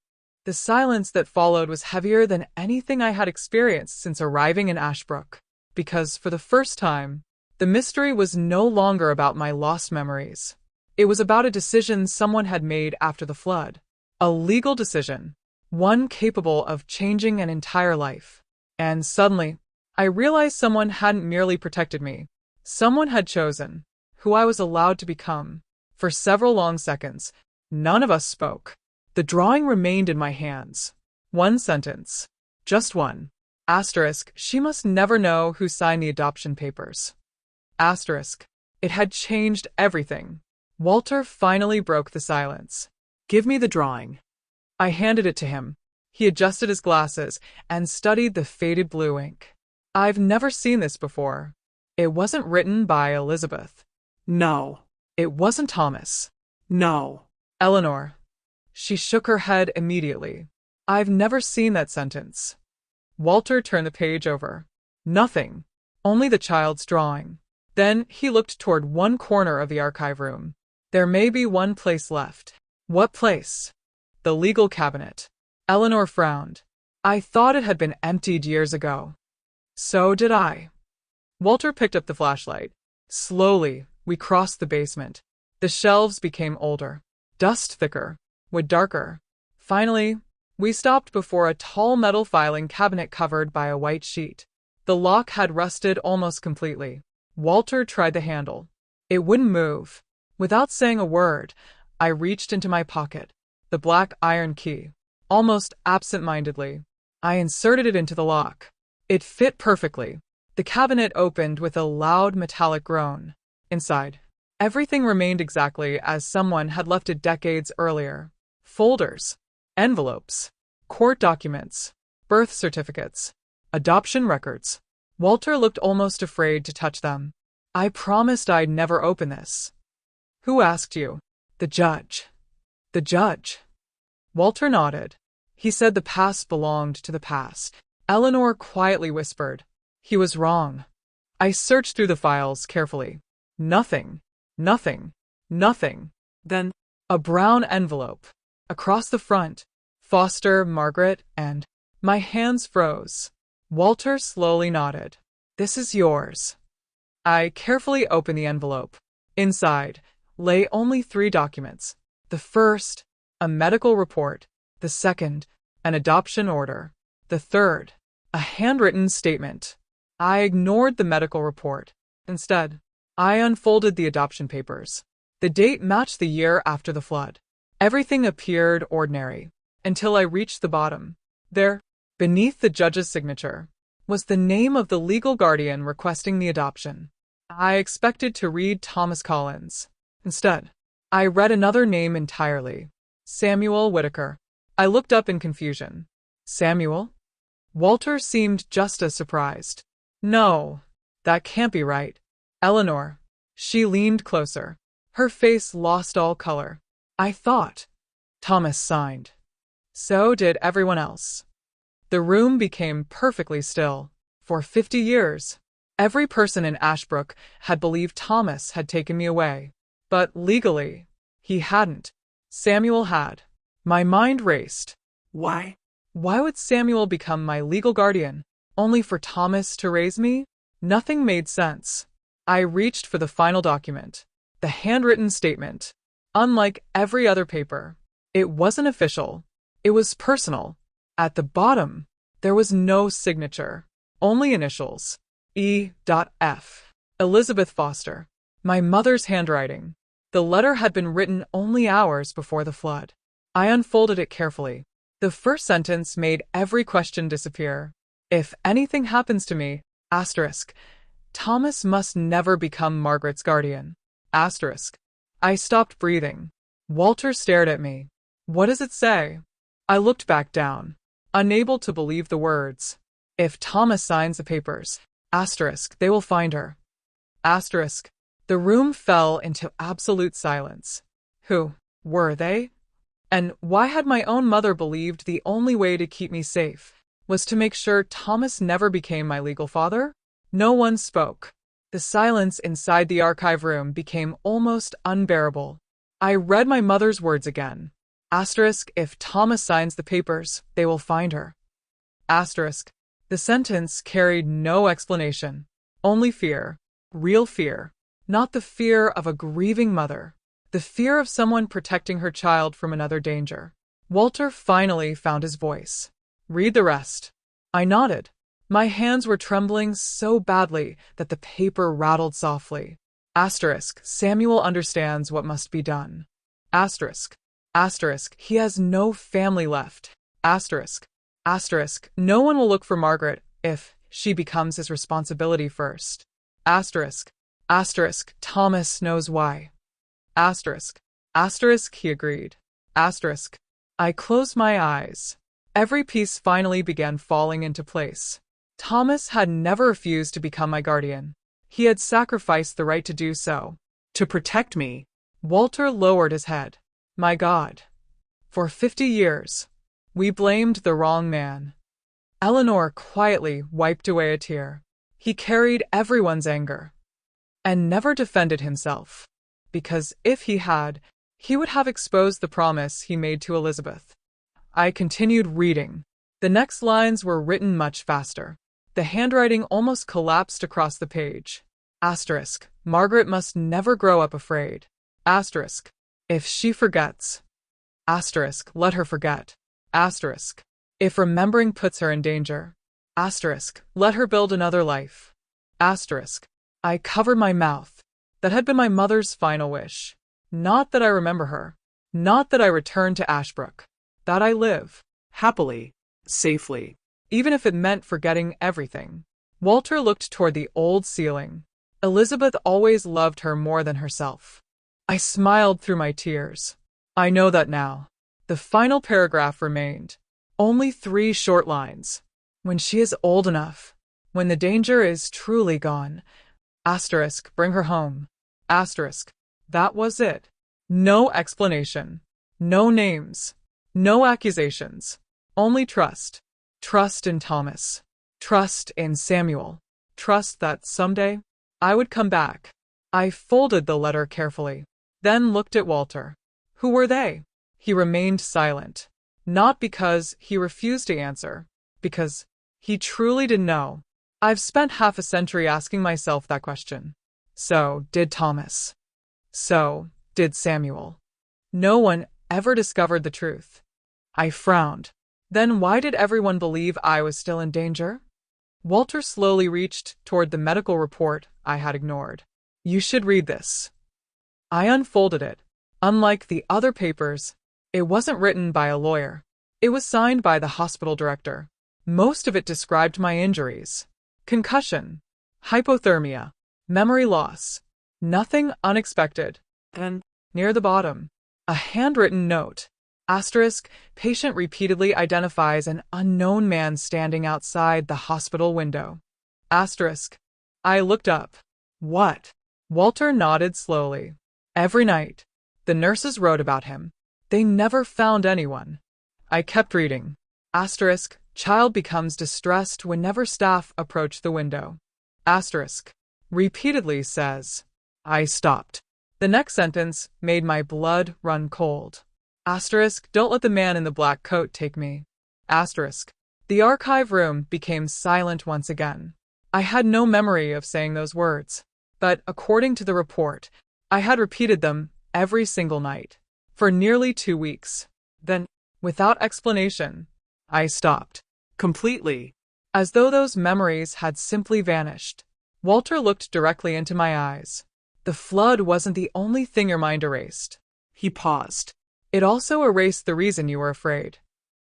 The silence that followed was heavier than anything I had experienced since arriving in Ashbrook, because for the first time, the mystery was no longer about my lost memories. It was about a decision someone had made after the flood. A legal decision. One capable of changing an entire life. And suddenly, I realized someone hadn't merely protected me. Someone had chosen who I was allowed to become. For several long seconds, none of us spoke. The drawing remained in my hands. One sentence. Just one. Asterisk, she must never know who signed the adoption papers. Asterisk. It had changed everything. Walter finally broke the silence. Give me the drawing. I handed it to him. He adjusted his glasses and studied the faded blue ink. I've never seen this before. It wasn't written by Elizabeth. No. It wasn't Thomas. No. Eleanor. She shook her head immediately. I've never seen that sentence. Walter turned the page over. Nothing. Only the child's drawing. Then he looked toward one corner of the archive room. There may be one place left. What place? The legal cabinet. Eleanor frowned. I thought it had been emptied years ago. So did I. Walter picked up the flashlight. Slowly, We crossed the basement. The shelves became older, dust thicker, wood darker. Finally, we stopped before a tall metal filing cabinet covered by a white sheet. The lock had rusted almost completely. Walter tried the handle. It wouldn't move. Without saying a word, I reached into my pocket. The black iron key. Almost absent-mindedly, I inserted it into the lock. It fit perfectly. The cabinet opened with a loud metallic groan. Inside, everything remained exactly as someone had left it decades earlier. Folders, envelopes, court documents, birth certificates, adoption records. Walter looked almost afraid to touch them. I promised I'd never open this. Who asked you? The judge. The judge. Walter nodded. He said the past belonged to the past. Eleanor quietly whispered. He was wrong. I searched through the files carefully. Nothing. Nothing. Nothing. Then, a brown envelope. Across the front, Foster, Margaret, and... My hands froze. Walter slowly nodded. This is yours. I carefully opened the envelope. Inside lay only 3 documents. The first, a medical report. The second, an adoption order. The third, a handwritten statement. I ignored the medical report. Instead, I unfolded the adoption papers. The date matched the year after the flood. Everything appeared ordinary, until I reached the bottom. There, beneath the judge's signature, was the name of the legal guardian requesting the adoption. I expected to read Thomas Collins. Instead, I read another name entirely. Samuel Whitaker. I looked up in confusion. Samuel? Walter seemed just as surprised. No, that can't be right. Eleanor. She leaned closer. Her face lost all color. I thought. Thomas signed. So did everyone else. The room became perfectly still. For 50 years, every person in Ashbrook had believed Thomas had taken me away. But legally, he hadn't. Samuel had. My mind raced. Why? Why would Samuel become my legal guardian, only for Thomas to raise me? Nothing made sense. I reached for the final document, the handwritten statement. Unlike every other paper, it wasn't official. It was personal. At the bottom, there was no signature, only initials. E.F. Elizabeth Foster. My mother's handwriting. The letter had been written only hours before the flood. I unfolded it carefully. The first sentence made every question disappear. If anything happens to me, asterisk, Thomas must never become Margaret's guardian. Asterisk. I stopped breathing. Walter stared at me. What does it say? I looked back down, unable to believe the words. If Thomas signs the papers, asterisk, they will find her. Asterisk. The room fell into absolute silence. Who were they? And why had my own mother believed the only way to keep me safe was to make sure Thomas never became my legal father? No one spoke. The silence inside the archive room became almost unbearable. I read my mother's words again. Asterisk, if Thomas signs the papers, they will find her. Asterisk. The sentence carried no explanation, only fear, real fear, not the fear of a grieving mother, the fear of someone protecting her child from another danger. Walter finally found his voice. Read the rest. I nodded. My hands were trembling so badly that the paper rattled softly. Asterisk, Samuel understands what must be done. Asterisk. Asterisk, he has no family left. Asterisk. Asterisk, no one will look for Margaret if she becomes his responsibility first. Asterisk. Asterisk, Thomas knows why. Asterisk. Asterisk, he agreed. Asterisk. I closed my eyes. Every piece finally began falling into place. Thomas had never refused to become my guardian. He had sacrificed the right to do so. To protect me. Walter lowered his head. My God. For 50 years, we blamed the wrong man. Eleanor quietly wiped away a tear. He carried everyone's anger and never defended himself, because if he had, he would have exposed the promise he made to Elizabeth. I continued reading. The next lines were written much faster. The handwriting almost collapsed across the page. Asterisk. Margaret must never grow up afraid. Asterisk. If she forgets. Asterisk. Let her forget. Asterisk. If remembering puts her in danger. Asterisk. Let her build another life. Asterisk. I covered my mouth. That had been my mother's final wish. Not that I remember her. Not that I return to Ashbrook. That I live. Happily. Safely. Even if it meant forgetting everything. Walter looked toward the old ceiling. Elizabeth always loved her more than herself. I smiled through my tears. I know that now. The final paragraph remained. Only 3 short lines. When she is old enough. When the danger is truly gone. Asterisk. Bring her home. Asterisk. That was it. No explanation. No names. No accusations. Only trust. Trust in Thomas. Trust in Samuel. Trust that someday I would come back. I folded the letter carefully, then looked at Walter. Who were they? He remained silent. Not because he refused to answer, because he truly didn't know. I've spent half a century asking myself that question. So did Thomas. So did Samuel. No one ever discovered the truth. I frowned. Then why did everyone believe I was still in danger? Walter slowly reached toward the medical report I had ignored. You should read this. I unfolded it. Unlike the other papers, it wasn't written by a lawyer. It was signed by the hospital director. Most of it described my injuries. Concussion, hypothermia, memory loss. Nothing unexpected. And, near the bottom, a handwritten note. Asterisk, patient repeatedly identifies an unknown man standing outside the hospital window. Asterisk. I looked up. What? Walter nodded slowly. Every night, the nurses wrote about him. They never found anyone. I kept reading. Asterisk. Child becomes distressed whenever staff approach the window. Asterisk. Repeatedly says. I stopped. The next sentence made my blood run cold. Asterisk. Don't let the man in the black coat take me. Asterisk. The archive room became silent once again. I had no memory of saying those words, but according to the report, I had repeated them every single night for nearly 2 weeks. Then, without explanation, I stopped. Completely. As though those memories had simply vanished. Walter looked directly into my eyes. The flood wasn't the only thing your mind erased. He paused. It also erased the reason you were afraid.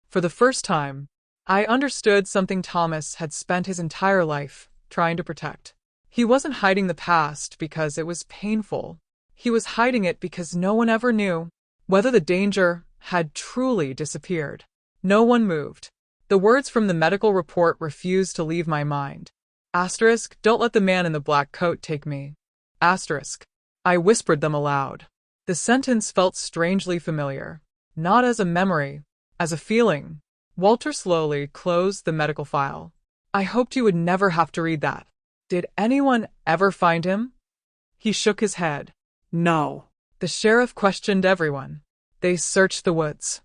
For the first time, I understood something Thomas had spent his entire life trying to protect. He wasn't hiding the past because it was painful. He was hiding it because no one ever knew whether the danger had truly disappeared. No one moved. The words from the medical report refused to leave my mind. Asterisk. Don't let the man in the black coat take me. Asterisk. I whispered them aloud. The sentence felt strangely familiar, not as a memory, as a feeling. Walter slowly closed the medical file. I hoped you would never have to read that. Did anyone ever find him? He shook his head. No. The sheriff questioned everyone. They searched the woods,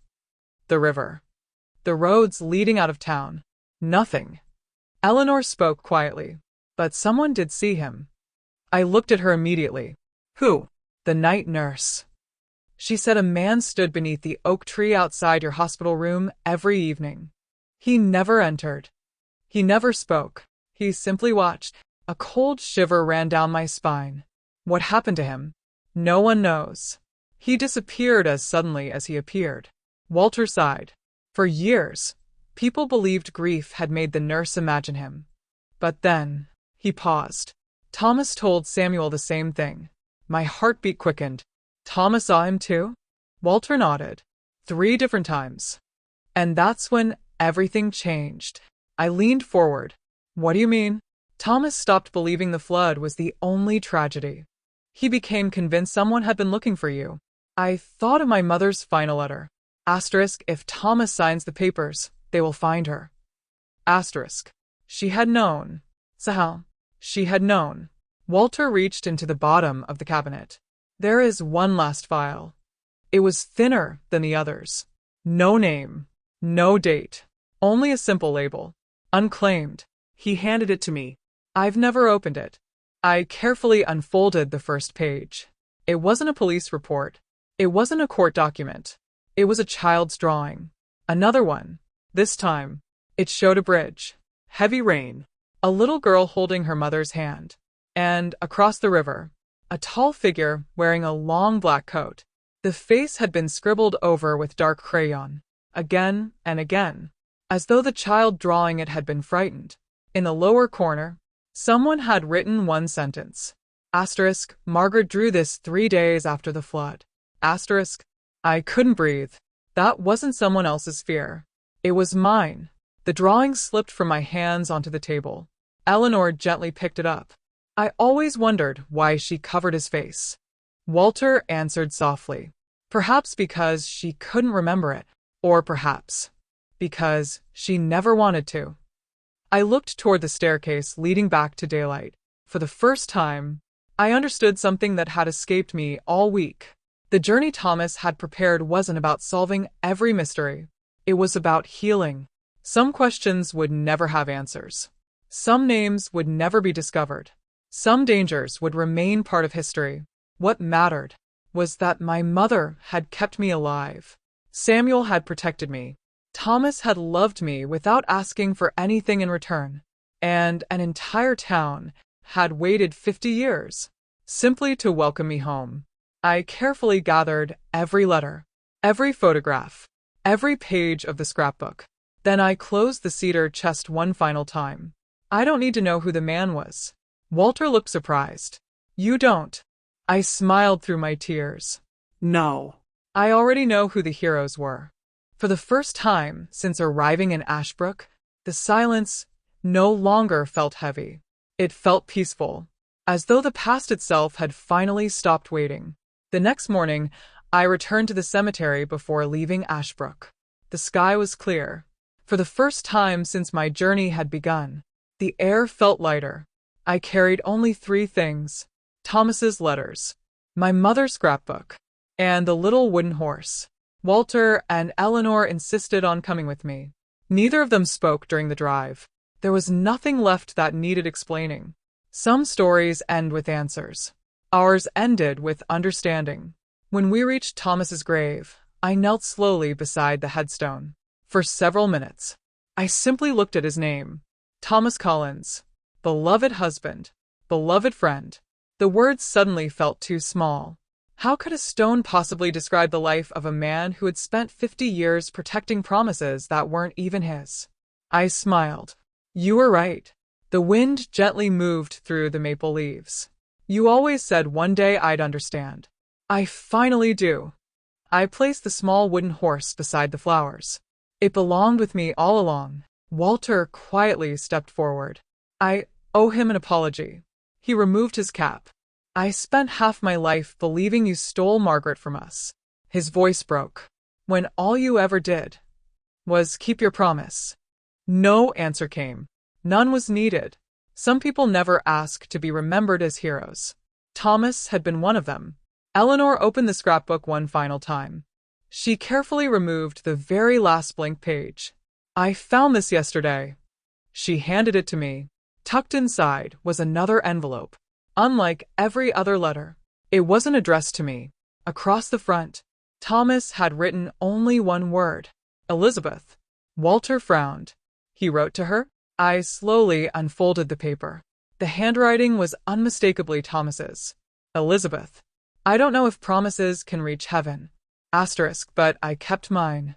the river, the roads leading out of town. Nothing. Eleanor spoke quietly. But someone did see him. I looked at her immediately. Who? The night nurse. She said a man stood beneath the oak tree outside your hospital room every evening. He never entered. He never spoke. He simply watched. A cold shiver ran down my spine. What happened to him? No one knows. He disappeared as suddenly as he appeared. Walter sighed. For years, people believed grief had made the nurse imagine him. But then, he paused. Thomas told Samuel the same thing. My heartbeat quickened. Thomas saw him too? Walter nodded. 3 different times. And that's when everything changed. I leaned forward. What do you mean? Thomas stopped believing the flood was the only tragedy. He became convinced someone had been looking for you. I thought of my mother's final letter. Asterisk. If Thomas signs the papers, they will find her. Asterisk. She had known. Somehow, she had known. Walter reached into the bottom of the cabinet. There is one last file. It was thinner than the others. No name. No date. Only a simple label. Unclaimed. He handed it to me. I've never opened it. I carefully unfolded the first page. It wasn't a police report. It wasn't a court document. It was a child's drawing. Another one. This time, it showed a bridge. Heavy rain. A little girl holding her mother's hand. And, across the river, a tall figure wearing a long black coat. The face had been scribbled over with dark crayon, again and again, as though the child drawing it had been frightened. In the lower corner, someone had written one sentence. Asterisk, Margaret drew this 3 days after the flood. Asterisk, I couldn't breathe. That wasn't someone else's fear. It was mine. The drawing slipped from my hands onto the table. Eleanor gently picked it up. I always wondered why she covered his face. Walter answered softly. Perhaps because she couldn't remember it, or perhaps because she never wanted to. I looked toward the staircase leading back to daylight. For the first time, I understood something that had escaped me all week. The journey Thomas had prepared wasn't about solving every mystery. It was about healing. Some questions would never have answers. Some names would never be discovered. Some dangers would remain part of history. What mattered was that my mother had kept me alive. Samuel had protected me. Thomas had loved me without asking for anything in return. And an entire town had waited 50 years simply to welcome me home. I carefully gathered every letter, every photograph, every page of the scrapbook. Then I closed the cedar chest one final time. I don't need to know who the man was. Walter looked surprised. You don't. I smiled through my tears. No. I already know who the heroes were. For the first time since arriving in Ashbrook, the silence no longer felt heavy. It felt peaceful, as though the past itself had finally stopped waiting. The next morning, I returned to the cemetery before leaving Ashbrook. The sky was clear. For the first time since my journey had begun, the air felt lighter. I carried only 3 things: Thomas's letters, my mother's scrapbook, and the little wooden horse. Walter and Eleanor insisted on coming with me. Neither of them spoke during the drive. There was nothing left that needed explaining. Some stories end with answers. Ours ended with understanding. When we reached Thomas's grave, I knelt slowly beside the headstone. For several minutes, I simply looked at his name. Thomas Collins. Beloved husband. Beloved friend. The words suddenly felt too small. How could a stone possibly describe the life of a man who had spent 50 years protecting promises that weren't even his? I smiled. You were right. The wind gently moved through the maple leaves. You always said one day I'd understand. I finally do. I placed the small wooden horse beside the flowers. It belonged with me all along. Walter quietly stepped forward. I owe him an apology. He removed his cap. I spent half my life believing you stole Margaret from us. His voice broke. When all you ever did was keep your promise. No answer came. None was needed. Some people never ask to be remembered as heroes. Thomas had been one of them. Eleanor opened the scrapbook one final time. She carefully removed the very last blank page. I found this yesterday. She handed it to me. Tucked inside was another envelope. Unlike every other letter, it wasn't addressed to me. Across the front, Thomas had written only one word: Elizabeth. Walter frowned. He wrote to her? I slowly unfolded the paper. The handwriting was unmistakably Thomas's. Elizabeth. I don't know if promises can reach heaven. Asterisk, but I kept mine.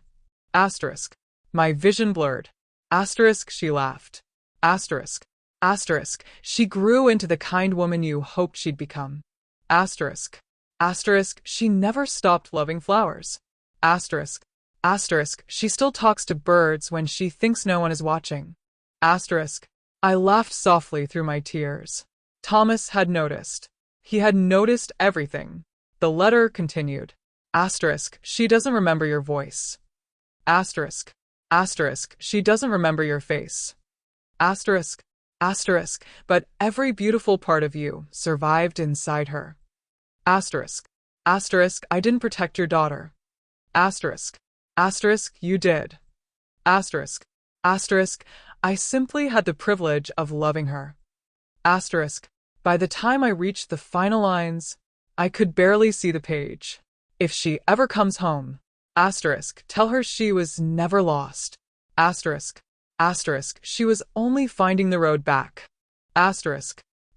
Asterisk. My vision blurred. Asterisk, she laughed. Asterisk. Asterisk, she grew into the kind woman you hoped she'd become. Asterisk. Asterisk, she never stopped loving flowers. Asterisk. Asterisk, she still talks to birds when she thinks no one is watching. Asterisk. I laughed softly through my tears. Thomas had noticed. He had noticed everything. The letter continued. Asterisk, she doesn't remember your voice. Asterisk. Asterisk, she doesn't remember your face. Asterisk. Asterisk, but every beautiful part of you survived inside her. Asterisk. Asterisk, I didn't protect your daughter. Asterisk. Asterisk, you did. Asterisk. Asterisk, I simply had the privilege of loving her. Asterisk. By the time I reached the final lines, I could barely see the page. If she ever comes home, tell her she was never lost. Asterisk, she was only finding the road back.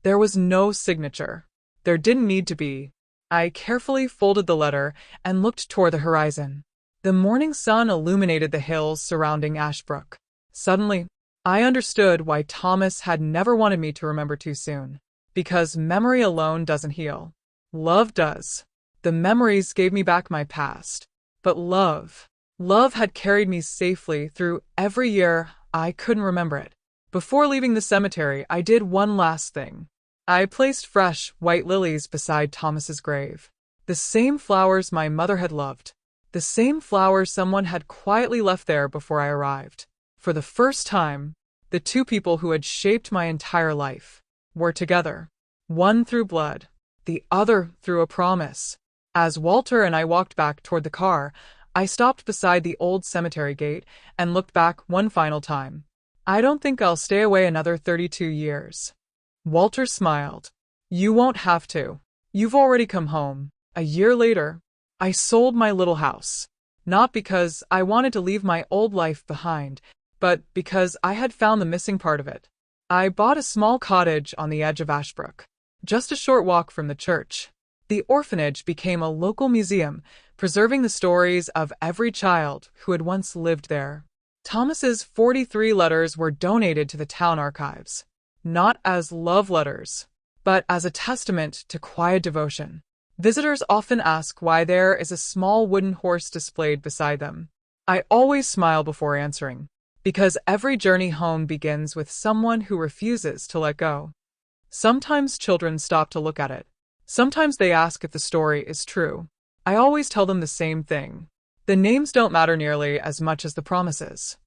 There was no signature. There didn't need to be. I carefully folded the letter and looked toward the horizon. The morning sun illuminated the hills surrounding Ashbrook. Suddenly, I understood why Thomas had never wanted me to remember too soon. Because memory alone doesn't heal. Love does. The memories gave me back my past. But love had carried me safely through every year I couldn't remember it. Before leaving the cemetery, I did one last thing. I placed fresh, white lilies beside Thomas's grave. The same flowers my mother had loved. The same flowers someone had quietly left there before I arrived. For the first time, the two people who had shaped my entire life were together. One through blood, the other through a promise. As Walter and I walked back toward the car, I stopped beside the old cemetery gate and looked back one final time. I don't think I'll stay away another 32 years. Walter smiled. You won't have to. You've already come home. A year later, I sold my little house. Not because I wanted to leave my old life behind, but because I had found the missing part of it. I bought a small cottage on the edge of Ashbrook, just a short walk from the church. The orphanage became a local museum, preserving the stories of every child who had once lived there. Thomas's 43 letters were donated to the town archives, not as love letters, but as a testament to quiet devotion. Visitors often ask why there is a small wooden horse displayed beside them. I always smile before answering, because every journey home begins with someone who refuses to let go. Sometimes children stop to look at it. Sometimes they ask if the story is true. I always tell them the same thing. The names don't matter nearly as much as the promises.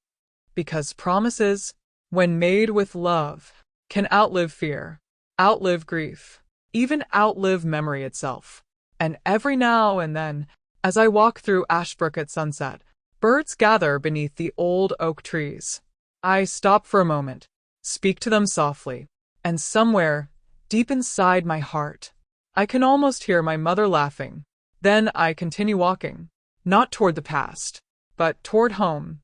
Because promises, when made with love, can outlive fear, outlive grief, even outlive memory itself. And every now and then, as I walk through Ashbrook at sunset, birds gather beneath the old oak trees. I stop for a moment, speak to them softly, and somewhere, deep inside my heart, I can almost hear my mother laughing. Then I continue walking, not toward the past, but toward home,